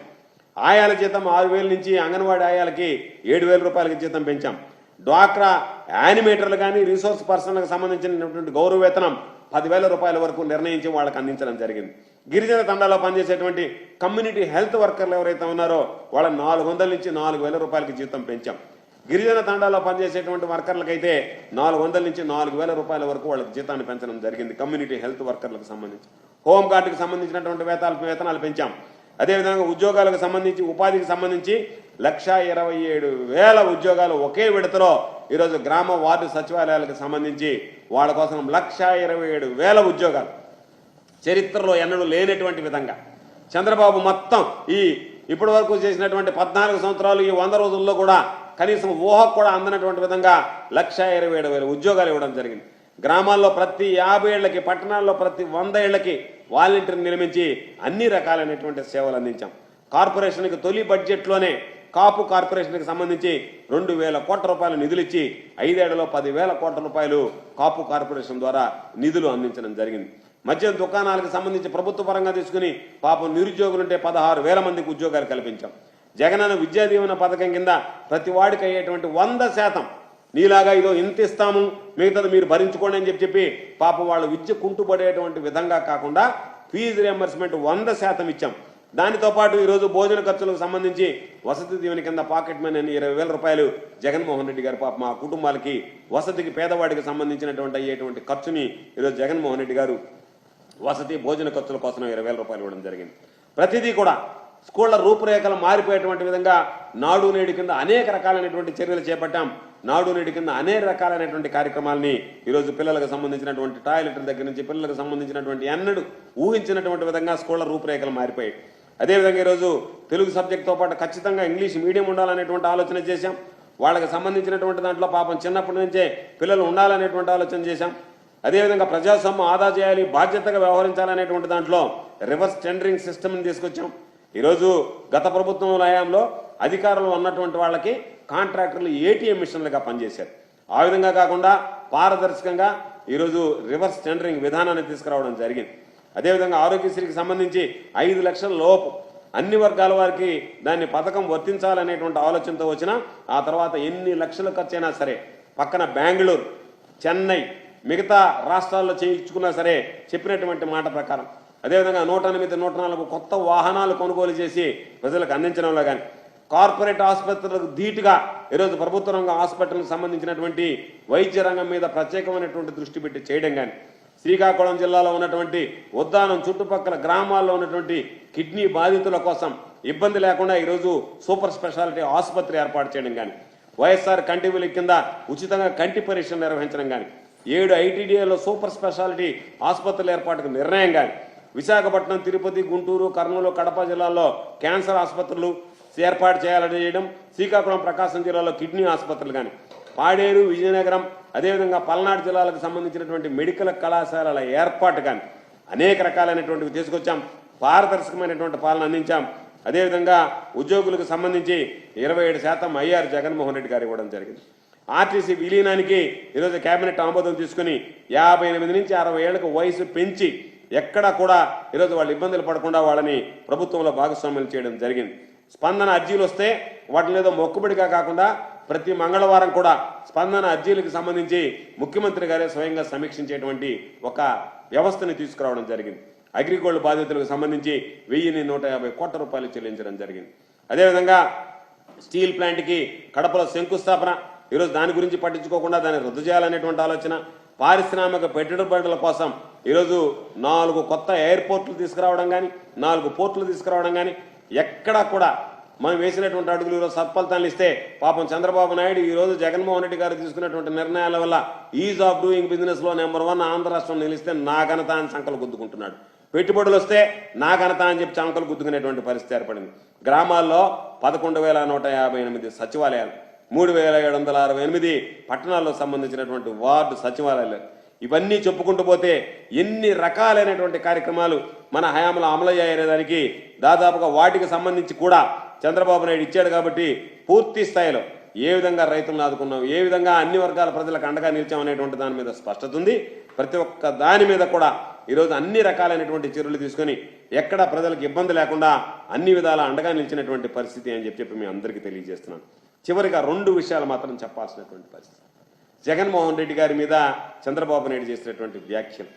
ఆయాల జీతం 6,000 నుంచి అంగన్వాడీ ఆయాలకి 7,000 రూపాయలకి జీతం పెంచాం. డ్వాక్రా యానిమేటర్లు కానీ రిసోర్స్ పర్సన్లకు సంబంధించినటువంటి గౌరవ వేతనం 10,000 రూపాయల వరకు నిర్ణయించి వాళ్ళకి అందించడం జరిగింది. గిరిజన తండాలో పనిచేసేటువంటి కమ్యూనిటీ హెల్త్ వర్కర్లు ఎవరైతే ఉన్నారో వాళ్ళ 400 నుంచి 4,000 రూపాయలకి జీతం పెంచాం. గిరిజన తండాలో పనిచేసేటువంటి వర్కర్లకైతే 400 నుంచి 4,000 రూపాయల వరకు వాళ్ళకి జీతాన్ని పెంచడం జరిగింది. కమ్యూనిటీ హెల్త్ వర్కర్లకు సంబంధించి హోంగార్డుకి సంబంధించినటువంటి వేతనాలు పెంచాం. అదేవిధంగా ఉద్యోగాలకు సంబంధించి ఉపాధికి సంబంధించి 1,27,000 ఉద్యోగాలు ఒకే విడతలో ఈరోజు గ్రామ వార్డు సచివాలయాలకు సంబంధించి వాళ్ళ కోసం 1,27,000 ఉద్యోగాలు చరిత్రలో ఎన్నడూ లేనటువంటి విధంగా చంద్రబాబు మొత్తం ఇప్పటి వరకు చేసినటువంటి 14 సంవత్సరాలు ఈ 100 రోజుల్లో కూడా కనీసం ఊహకు కూడా అందనటువంటి విధంగా 1,27,000 ఉద్యోగాలు ఇవ్వడం జరిగింది. గ్రామాల్లో ప్రతి 50 ఏళ్లకి, పట్టణాల్లో ప్రతి 100 ఏళ్లకి వాలంటీర్ని నియమించి అన్ని రకాలైనటువంటి సేవలు అందించాం. కార్పొరేషన్కి తొలి బడ్జెట్లోనే కాపు కార్పొరేషన్కి సంబంధించి 2,000 కోట్ల రూపాయలు నిధులు ఇచ్చి 5 ఏళ్లలో 10,000 కోట్ల రూపాయలు కాపు కార్పొరేషన్ ద్వారా నిధులు అందించడం జరిగింది. మద్యం దుకాణాలకు సంబంధించి ప్రభుత్వ పరంగా తీసుకుని పాపం నిరుద్యోగులుంటే 16,000 మందికి ఉద్యోగాలు కల్పించాం. జగనన్న విద్యా దీవెన పథకం కింద ప్రతి వాడికి అయ్యేటువంటి 100% నీలాగా ఇదో ఇంత ఇస్తాము మిగతాది మీరు భరించుకోండి అని చెప్పి పాపం వాళ్ళు విద్య కుంటుపడేటువంటి విధంగా కాకుండా ఫీజు రియంబర్స్మెంట్ 100% ఇచ్చాం. దానితో పాటు ఈరోజు భోజన ఖర్చులకు సంబంధించి వసతి దీవెన కింద పాకెట్ మనీ అని 20,000 రూపాయలు జగన్మోహన్ రెడ్డి గారు పాప మా కుటుంబాలకి వసతికి పేదవాడికి సంబంధించినటువంటి అయ్యేటువంటి ఖర్చుని ఈరోజు జగన్మోహన్ రెడ్డి గారు వసతి భోజన ఖర్చుల కోసం 20,000 రూపాయలు ఇవ్వడం జరిగింది. ప్రతిదీ కూడా స్కూళ్ల రూపురేఖలు మారిపోయేటువంటి విధంగా నాడు నేడు కింద అనేక రకాలైనటువంటి చర్యలు చేపట్టాం. నాడు నేడు కింద అనేక రకాలైనటువంటి కార్యక్రమాలని ఈరోజు పిల్లలకు సంబంధించినటువంటి టాయిలెట్ల దగ్గర నుంచి పిల్లలకు సంబంధించినటువంటి ఎన్నడూ ఊహించినటువంటి విధంగా స్కూళ్ల రూపురేఖలు మారిపోయాయి. అదేవిధంగా ఈరోజు తెలుగు సబ్జెక్టుతో పాటు ఖచ్చితంగా ఇంగ్లీష్ మీడియం ఉండాలనేటువంటి ఆలోచన చేశాం. వాళ్ళకి సంబంధించినటువంటి దాంట్లో పాపం చిన్నప్పటి నుంచే పిల్లలు ఉండాలనేటువంటి ఆలోచన చేశాం. అదేవిధంగా ప్రజాస్వామ్యం ఆదా చేయాలి, బాధ్యతగా వ్యవహరించాలనేటువంటి దాంట్లో రివర్స్ టెండరింగ్ సిస్టమ్ని తీసుకొచ్చాం. ఈరోజు గత ప్రభుత్వం హయాంలో అధికారులు ఉన్నటువంటి వాళ్ళకి కాంట్రాక్టర్లు ATM మిషన్లుగా పనిచేశారు. ఆ విధంగా కాకుండా పారదర్శకంగా ఈరోజు రివర్స్ టెండరింగ్ విధానాన్ని తీసుకురావడం జరిగింది. అదేవిధంగా ఆరోగ్యశ్రీకి సంబంధించి 5 లక్షల లోపు అన్ని వర్గాల వారికి దాన్ని పథకం వర్తించాలనేటువంటి ఆలోచనతో వచ్చినా ఆ తర్వాత ఎన్ని లక్షలు ఖర్చైనా సరే పక్కన బెంగళూరు, చెన్నై, మిగతా రాష్ట్రాల్లో చేయించుకున్నా సరే చెప్పినటువంటి మాట ప్రకారం అదేవిధంగా 108, 104 కొత్త వాహనాలు కొనుగోలు చేసి ప్రజలకు అందించడంలో కానీ కార్పొరేట్ ఆసుపత్రులకు ధీటుగా ఈరోజు ప్రభుత్వ రంగ హాస్పిటల్కి సంబంధించినటువంటి వైద్య రంగం మీద ప్రత్యేకమైనటువంటి దృష్టి పెట్టి చేయడం కానీ శ్రీకాకుళం జిల్లాలో ఉన్నటువంటి ఉద్దానం చుట్టుపక్కల గ్రామాల్లో ఉన్నటువంటి కిడ్నీ బాధితుల కోసం ఇబ్బంది లేకుండా ఈరోజు సూపర్ స్పెషాలిటీ ఆసుపత్రి ఏర్పాటు చేయడం కానీ వైఎస్ఆర్ కంటి వెలుగు కింద ఉచితంగా కంటి పరీక్షలు నిర్వహించడం కానీ 7 ITDAలో సూపర్ స్పెషాలిటీ ఆసుపత్రుల ఏర్పాటుకు నిర్ణయం కానీ విశాఖపట్నం, తిరుపతి, గుంటూరు, కర్నూలు, కడప జిల్లాల్లో క్యాన్సర్ ఆసుపత్రులు ఏర్పాటు చేయాలని చేయడం, శ్రీకాకుళం, ప్రకాశం జిల్లాలో కిడ్నీ ఆసుపత్రులు కానీ పాడేరు, విజయనగరం అదేవిధంగా పల్నాడు జిల్లాలకు సంబంధించినటువంటి మెడికల్ కళాశాలల ఏర్పాటు కానీ అనేక రకాలైనటువంటివి తీసుకొచ్చాం. పారదర్శకమైనటువంటి పాలన అందించాం. అదేవిధంగా ఉద్యోగులకు సంబంధించి 27% IR జగన్మోహన్ రెడ్డి గారు ఇవ్వడం జరిగింది. ఆర్టీసీ విలీనానికి ఈరోజు కేబినెట్ ఆమోదం తీసుకుని 58 నుంచి 60 ఏళ్లకు వయసు పెంచి ఎక్కడా కూడా ఈరోజు వాళ్ళు ఇబ్బందులు పడకుండా వాళ్ళని ప్రభుత్వంలో భాగస్వామ్యం చేయడం జరిగింది. స్పందన అర్జీలు వస్తే వాటిని ఏదో మొక్కుబడిగా కాకుండా ప్రతి మంగళవారం కూడా స్పందన అర్జీలకు సంబంధించి ముఖ్యమంత్రి గారే స్వయంగా సమీక్షించేటువంటి ఒక వ్యవస్థని తీసుకురావడం జరిగింది. అగ్రిగోల్డ్ బాధితులకు సంబంధించి 1,150 కోట్ల రూపాయలు చెల్లించడం జరిగింది. అదేవిధంగా స్టీల్ ప్లాంట్కి కడపలో శంకుస్థాపన, ఈరోజు దాని గురించి పట్టించుకోకుండా దాన్ని రద్దు చేయాలనేటువంటి ఆలోచన. పారిశ్రామిక పెట్టుబడుల కోసం ఈరోజు 4 కొత్త ఎయిర్పోర్ట్లు తీసుకురావడం కానీ 4 పోర్టులు తీసుకురావడం కానీ ఎక్కడా కూడా మనం వేసినటువంటి అడుగులు ఈరోజు సత్ఫలితాలు ఇస్తే పాపం చంద్రబాబు నాయుడు ఈరోజు జగన్మోహన్ రెడ్డి గారు తీసుకున్నటువంటి నిర్ణయాల వల్ల ఈజ్ ఆఫ్ డూయింగ్ బిజినెస్లో నెంబర్ 1 ఆంధ్ర రాష్ట్రం నిలిస్తే నా ఘనత అని సంకలు గుద్దుకుంటున్నాడు. పెట్టుబడులు వస్తే నా ఘనత అని చెప్పి చంకలు గుద్దుకునేటువంటి పరిస్థితి ఏర్పడింది. గ్రామాల్లో 11,158 సచివాలయాలు, 3,768 పట్టణాల్లో సంబంధించినటువంటి వార్డు సచివాలయాలు, ఇవన్నీ చెప్పుకుంటూ పోతే ఎన్ని రకాలైనటువంటి కార్యక్రమాలు మన హయాంలో అమలు అయ్యేదానికి దాదాపుగా వాటికి సంబంధించి కూడా చంద్రబాబు నాయుడు ఇచ్చాడు. కాబట్టి పూర్తి స్థాయిలో ఏ విధంగా రైతులను ఆదుకున్నాం, ఏ విధంగా అన్ని వర్గాల ప్రజలకు అండగా నిలిచామనేటువంటి దాని మీద స్పష్టత ఉంది. ప్రతి ఒక్క దాని మీద కూడా ఈరోజు అన్ని రకాలైనటువంటి చర్యలు తీసుకొని ఎక్కడ ప్రజలకు ఇబ్బంది లేకుండా అన్ని విధాల అండగా నిలిచినటువంటి పరిస్థితి అని చెప్పి మీ అందరికీ తెలియజేస్తున్నాను. చివరిగా 2 విషయాలు మాత్రం చెప్పాల్సినటువంటి పరిస్థితి. జగన్మోహన్ రెడ్డి గారి మీద చంద్రబాబు నాయుడు చేసినటువంటి వ్యాఖ్యలు,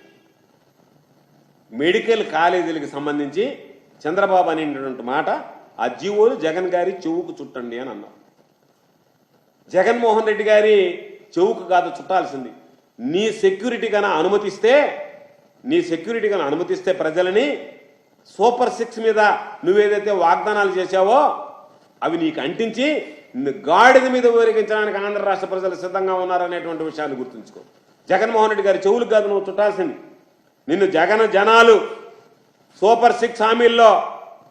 మెడికల్ కాలేజీలకు సంబంధించి చంద్రబాబు అనేటువంటి మాట ఆ జీవోలు జగన్ గారి చెవుకు చుట్టండి అని అన్నారు. జగన్మోహన్ రెడ్డి గారి చెవుకు కాదు చుట్టాల్సింది. నీ సెక్యూరిటీ కన్నా అనుమతిస్తే ప్రజలని సూపర్ 6 మీద నువ్వేదైతే వాగ్దానాలు చేశావో అవి నీకు అంటించి గాడిద మీద ఊరేగించడానికి ఆంధ్ర రాష్ట్ర ప్రజలు సిద్ధంగా ఉన్నారనేటువంటి విషయాన్ని గుర్తుంచుకో. జగన్మోహన్ రెడ్డి గారి చెవులకు కాదు నువ్వు చుట్టాల్సింది. నిన్ను జనాలు సూపర్ 6 హామీల్లో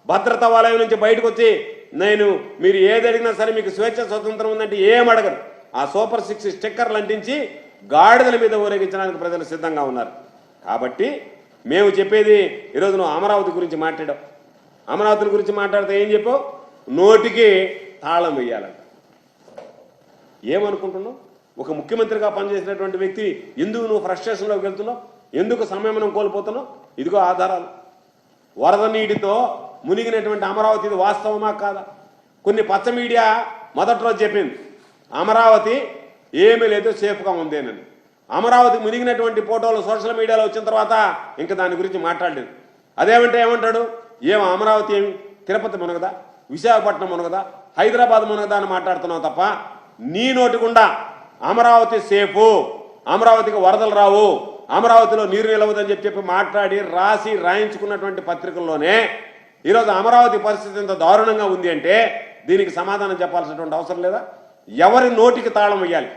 భద్రతా వలయం నుంచి బయటకు వచ్చి మీరు ఏది అడిగినా సరే మీకు స్వేచ్ఛ స్వతంత్రం ఉందంటే ఏం అడగరు. ఆ సూపర్ 6 స్టిక్కర్లు అంటించి గాడిదల మీద ఊరేగించడానికి ప్రజలు సిద్ధంగా ఉన్నారు. కాబట్టి మేము చెప్పేది ఈరోజు నువ్వు అమరావతి గురించి మాట్లాడావు. అమరావతి గురించి మాట్లాడితే ఏం చెప్పావు? నోటికి తాళం వేయాలంట. ఏమనుకుంటున్నావు? ఒక ముఖ్యమంత్రిగా పనిచేసినటువంటి వ్యక్తి ఎందుకు నువ్వు ఫ్రస్ట్రేషన్లోకి వెళ్తున్నావు? ఎందుకు సంయమనం కోల్పోతున్నావు? ఇదిగో ఆధారాలు. వరద నీటితో మునిగినటువంటి అమరావతి ఇది వాస్తవమా కాదా? కొన్ని పచ్చ మీడియా మొదటి రోజు చెప్పింది అమరావతి ఏమీ లేదు, సేఫ్గా ఉందేనని. అమరావతి మునిగినటువంటి ఫోటోలు సోషల్ మీడియాలో వచ్చిన తర్వాత ఇంకా దాని గురించి మాట్లాడలేదు. అదేమంటే ఏమంటాడు? ఏం అమరావతి ఏమి తిరుపతి మునగదా, విశాఖపట్నం మునగదా, హైదరాబాద్ మునగదా అని మాట్లాడుతున్నావు తప్ప నీ నోటికుండా అమరావతి సేఫు, అమరావతికి వరదలు రావు, అమరావతిలో నీరు నిలవదని చెప్పి మాట్లాడి రాసి రాయించుకున్నటువంటి పత్రికల్లోనే ఈరోజు అమరావతి పరిస్థితి ఇంత దారుణంగా ఉంది అంటే దీనికి సమాధానం చెప్పాల్సినటువంటి అవసరం లేదా? ఎవరి నోటికి తాళం వేయాలి?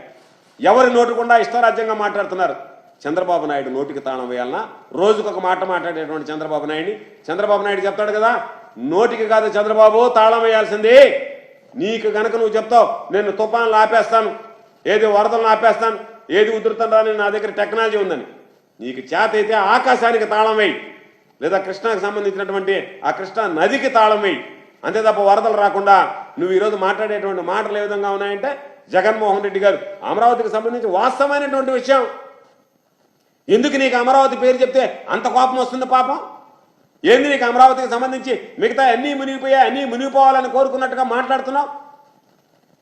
ఎవరి నోటికుండా ఇష్టరాజ్యంగా మాట్లాడుతున్నారు. చంద్రబాబు నాయుడు నోటికి తాళం వేయాలన్నా? రోజుకొక మాట మాట్లాడేటువంటి చంద్రబాబు నాయుడు చెప్తాడు కదా, నోటికి కాదు చంద్రబాబు తాళం వేయాల్సింది. నీకు గనక నువ్వు చెప్తావు నేను తుఫాన్లు ఆపేస్తాను, ఏది వరదలను ఆపేస్తాను, ఏది ఉధృతంరాని నా దగ్గర టెక్నాలజీ ఉందని, నీకు చేత అయితే ఆకాశానికి తాళం వేయి, లేదా కృష్ణాకు సంబంధించినటువంటి ఆ కృష్ణా నదికి తాళం వేయి. అంతే తప్ప వరదలు రాకుండా నువ్వు ఈరోజు మాట్లాడేటువంటి మాటలు ఏ విధంగా ఉన్నాయంటే జగన్మోహన్ రెడ్డి గారు అమరావతికి సంబంధించి వాస్తవమైనటువంటి విషయం. ఎందుకు నీకు అమరావతి పేరు చెప్తే అంత కోపం వస్తుంది? పాపం ఏంది నీకు అమరావతికి సంబంధించి మిగతా అన్నీ మునిగిపోయాయి, అన్నీ మునిగిపోవాలని కోరుకున్నట్టుగా మాట్లాడుతున్నావు?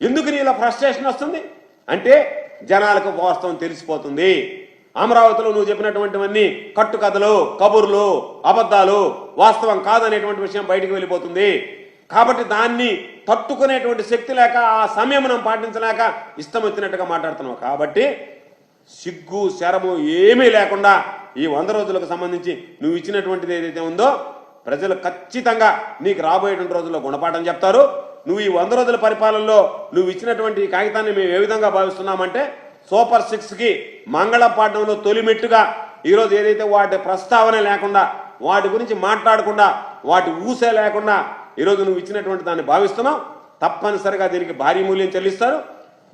ఎందుకు నీలో ఫ్రస్ట్రేషన్ వస్తుంది అంటే జనాలకు వాస్తవం తెలిసిపోతుంది. అమరావతిలో నువ్వు చెప్పినటువంటివన్నీ కట్టుకథలు, కబుర్లు, అబద్ధాలు, వాస్తవం కాదనేటువంటి విషయం బయటికి వెళ్ళిపోతుంది. కాబట్టి దాన్ని తట్టుకునేటువంటి శక్తి లేక, ఆ సంయమనం పాటించలేక ఇష్టం వచ్చినట్టుగా మాట్లాడుతున్నావు. కాబట్టి సిగ్గు శరము ఏమీ లేకుండా ఈ 100 రోజులకు సంబంధించి నువ్వు ఇచ్చినటువంటిది ఏదైతే ఉందో ప్రజలు ఖచ్చితంగా నీకు రాబోయేటువంటి రోజుల్లో గుణపాఠం చెప్తారు. నువ్వు ఈ 100 రోజుల పరిపాలనలో నువ్వు ఇచ్చినటువంటి కాగితాన్ని మేము ఏ విధంగా భావిస్తున్నామంటే సూపర్ 6కి మంగళపాఠంలో తొలిమెట్టుగా ఈరోజు ఏదైతే వాటి ప్రస్తావన లేకుండా, వాటి గురించి మాట్లాడకుండా, వాటి ఊసే లేకుండా ఈరోజు నువ్వు ఇచ్చినటువంటి దాన్ని భావిస్తున్నావు. తప్పనిసరిగా దీనికి భారీ మూల్యం చెల్లిస్తారు.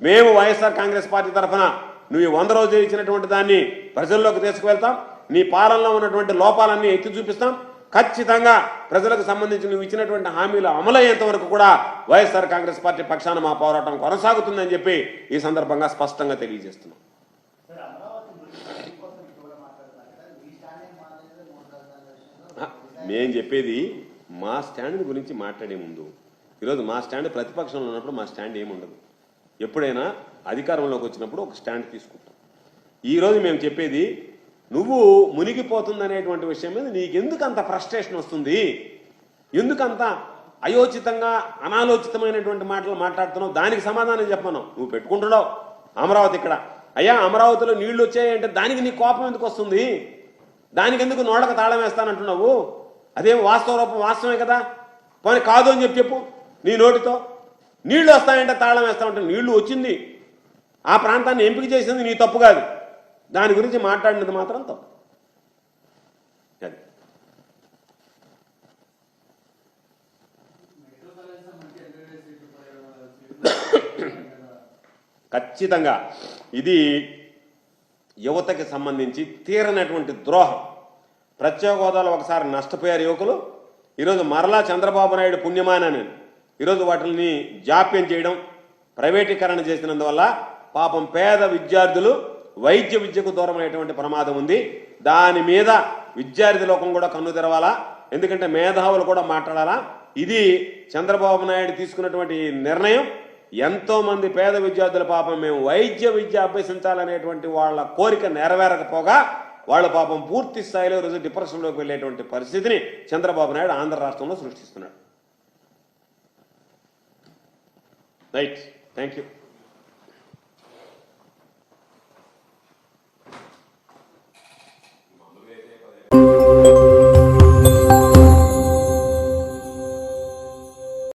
మేము వైఎస్ఆర్ కాంగ్రెస్ పార్టీ తరఫున నువ్వు 100 రోజులు ఇచ్చినటువంటి దాన్ని ప్రజల్లోకి తీసుకువెళ్తాం. నీ పాలనలో ఉన్నటువంటి లోపాలన్నీ ఎత్తి చూపిస్తాం. ఖచ్చితంగా ప్రజలకు సంబంధించి నువ్వు ఇచ్చినటువంటి హామీలు అమలయ్యేంత వరకు కూడా వైఎస్ఆర్ కాంగ్రెస్ పార్టీ పక్షాన మా పోరాటం కొనసాగుతుందని చెప్పి ఈ సందర్భంగా స్పష్టంగా తెలియజేస్తున్నాం. మేం చెప్పేది మా స్టాండ్ గురించి మాట్లాడే ముందు ఈరోజు మా స్టాండ్ ప్రతిపక్షంలో ఉన్నప్పుడు మా స్టాండ్ ఏముండదు. ఎప్పుడైనా అధికారంలోకి వచ్చినప్పుడు ఒక స్టాండ్ తీసుకుంటాం. ఈరోజు మేము చెప్పేది నువ్వు మునిగిపోతుందనేటువంటి విషయం మీద నీకెందుకు అంత ఫ్రస్ట్రేషన్ వస్తుంది? ఎందుకంత అయోచితంగా అనాలోచితమైనటువంటి మాటలు మాట్లాడుతున్నావు? దానికి సమాధానం చెప్పను. నువ్వు పెట్టుకుంటున్నావు అమరావతి ఇక్కడ, అయ్యా అమరావతిలో నీళ్లు వచ్చాయంటే దానికి నీ కోపం ఎందుకు వస్తుంది? దానికి ఎందుకు నోళ్ళకు తాళం వేస్తానంటున్నావు? అదేం వాస్తవ రూపం వాస్తవమే కదా. పోనీ కాదు అని చెప్పు నీ నోటితో. నీళ్లు వస్తాయంటే తాళం వేస్తామంటే నీళ్లు వచ్చింది, ఆ ప్రాంతాన్ని ఎంపిక చేసింది నీ తప్పు కాదు. దాని గురించి మాట్లాడినది మాత్రం తప్పు. అది ఖచ్చితంగా ఇది యువతకి సంబంధించి తీరనటువంటి ద్రోహం. ప్రత్యేక హోదాలో ఒకసారి నష్టపోయారు యువకులు. ఈరోజు మరలా చంద్రబాబు నాయుడు పుణ్యమానని ఈరోజు వాటిని జాప్యం చేయడం, ప్రైవేటీకరణ చేసినందువల్ల పాపం పేద విద్యార్థులు వైద్య విద్యకు దూరమైనటువంటి ప్రమాదం ఉంది. దాని మీద విద్యార్థి లోకం కూడా కన్ను తెరవాలా, ఎందుకంటే మేధావులు కూడా మాట్లాడాలా. ఇది చంద్రబాబు నాయుడు తీసుకున్నటువంటి నిర్ణయం ఎంతో మంది పేద విద్యార్థుల పాపం మేము వైద్య విద్య అభ్యసించాలనేటువంటి వాళ్ళ కోరిక నెరవేరకపోగా వాళ్ళ పాపం పూర్తి స్థాయిలో ఈరోజు డిప్రెషన్లోకి వెళ్ళేటువంటి పరిస్థితిని చంద్రబాబు నాయుడు ఆంధ్ర రాష్ట్రంలో సృష్టిస్తున్నాడు. Right, thank you.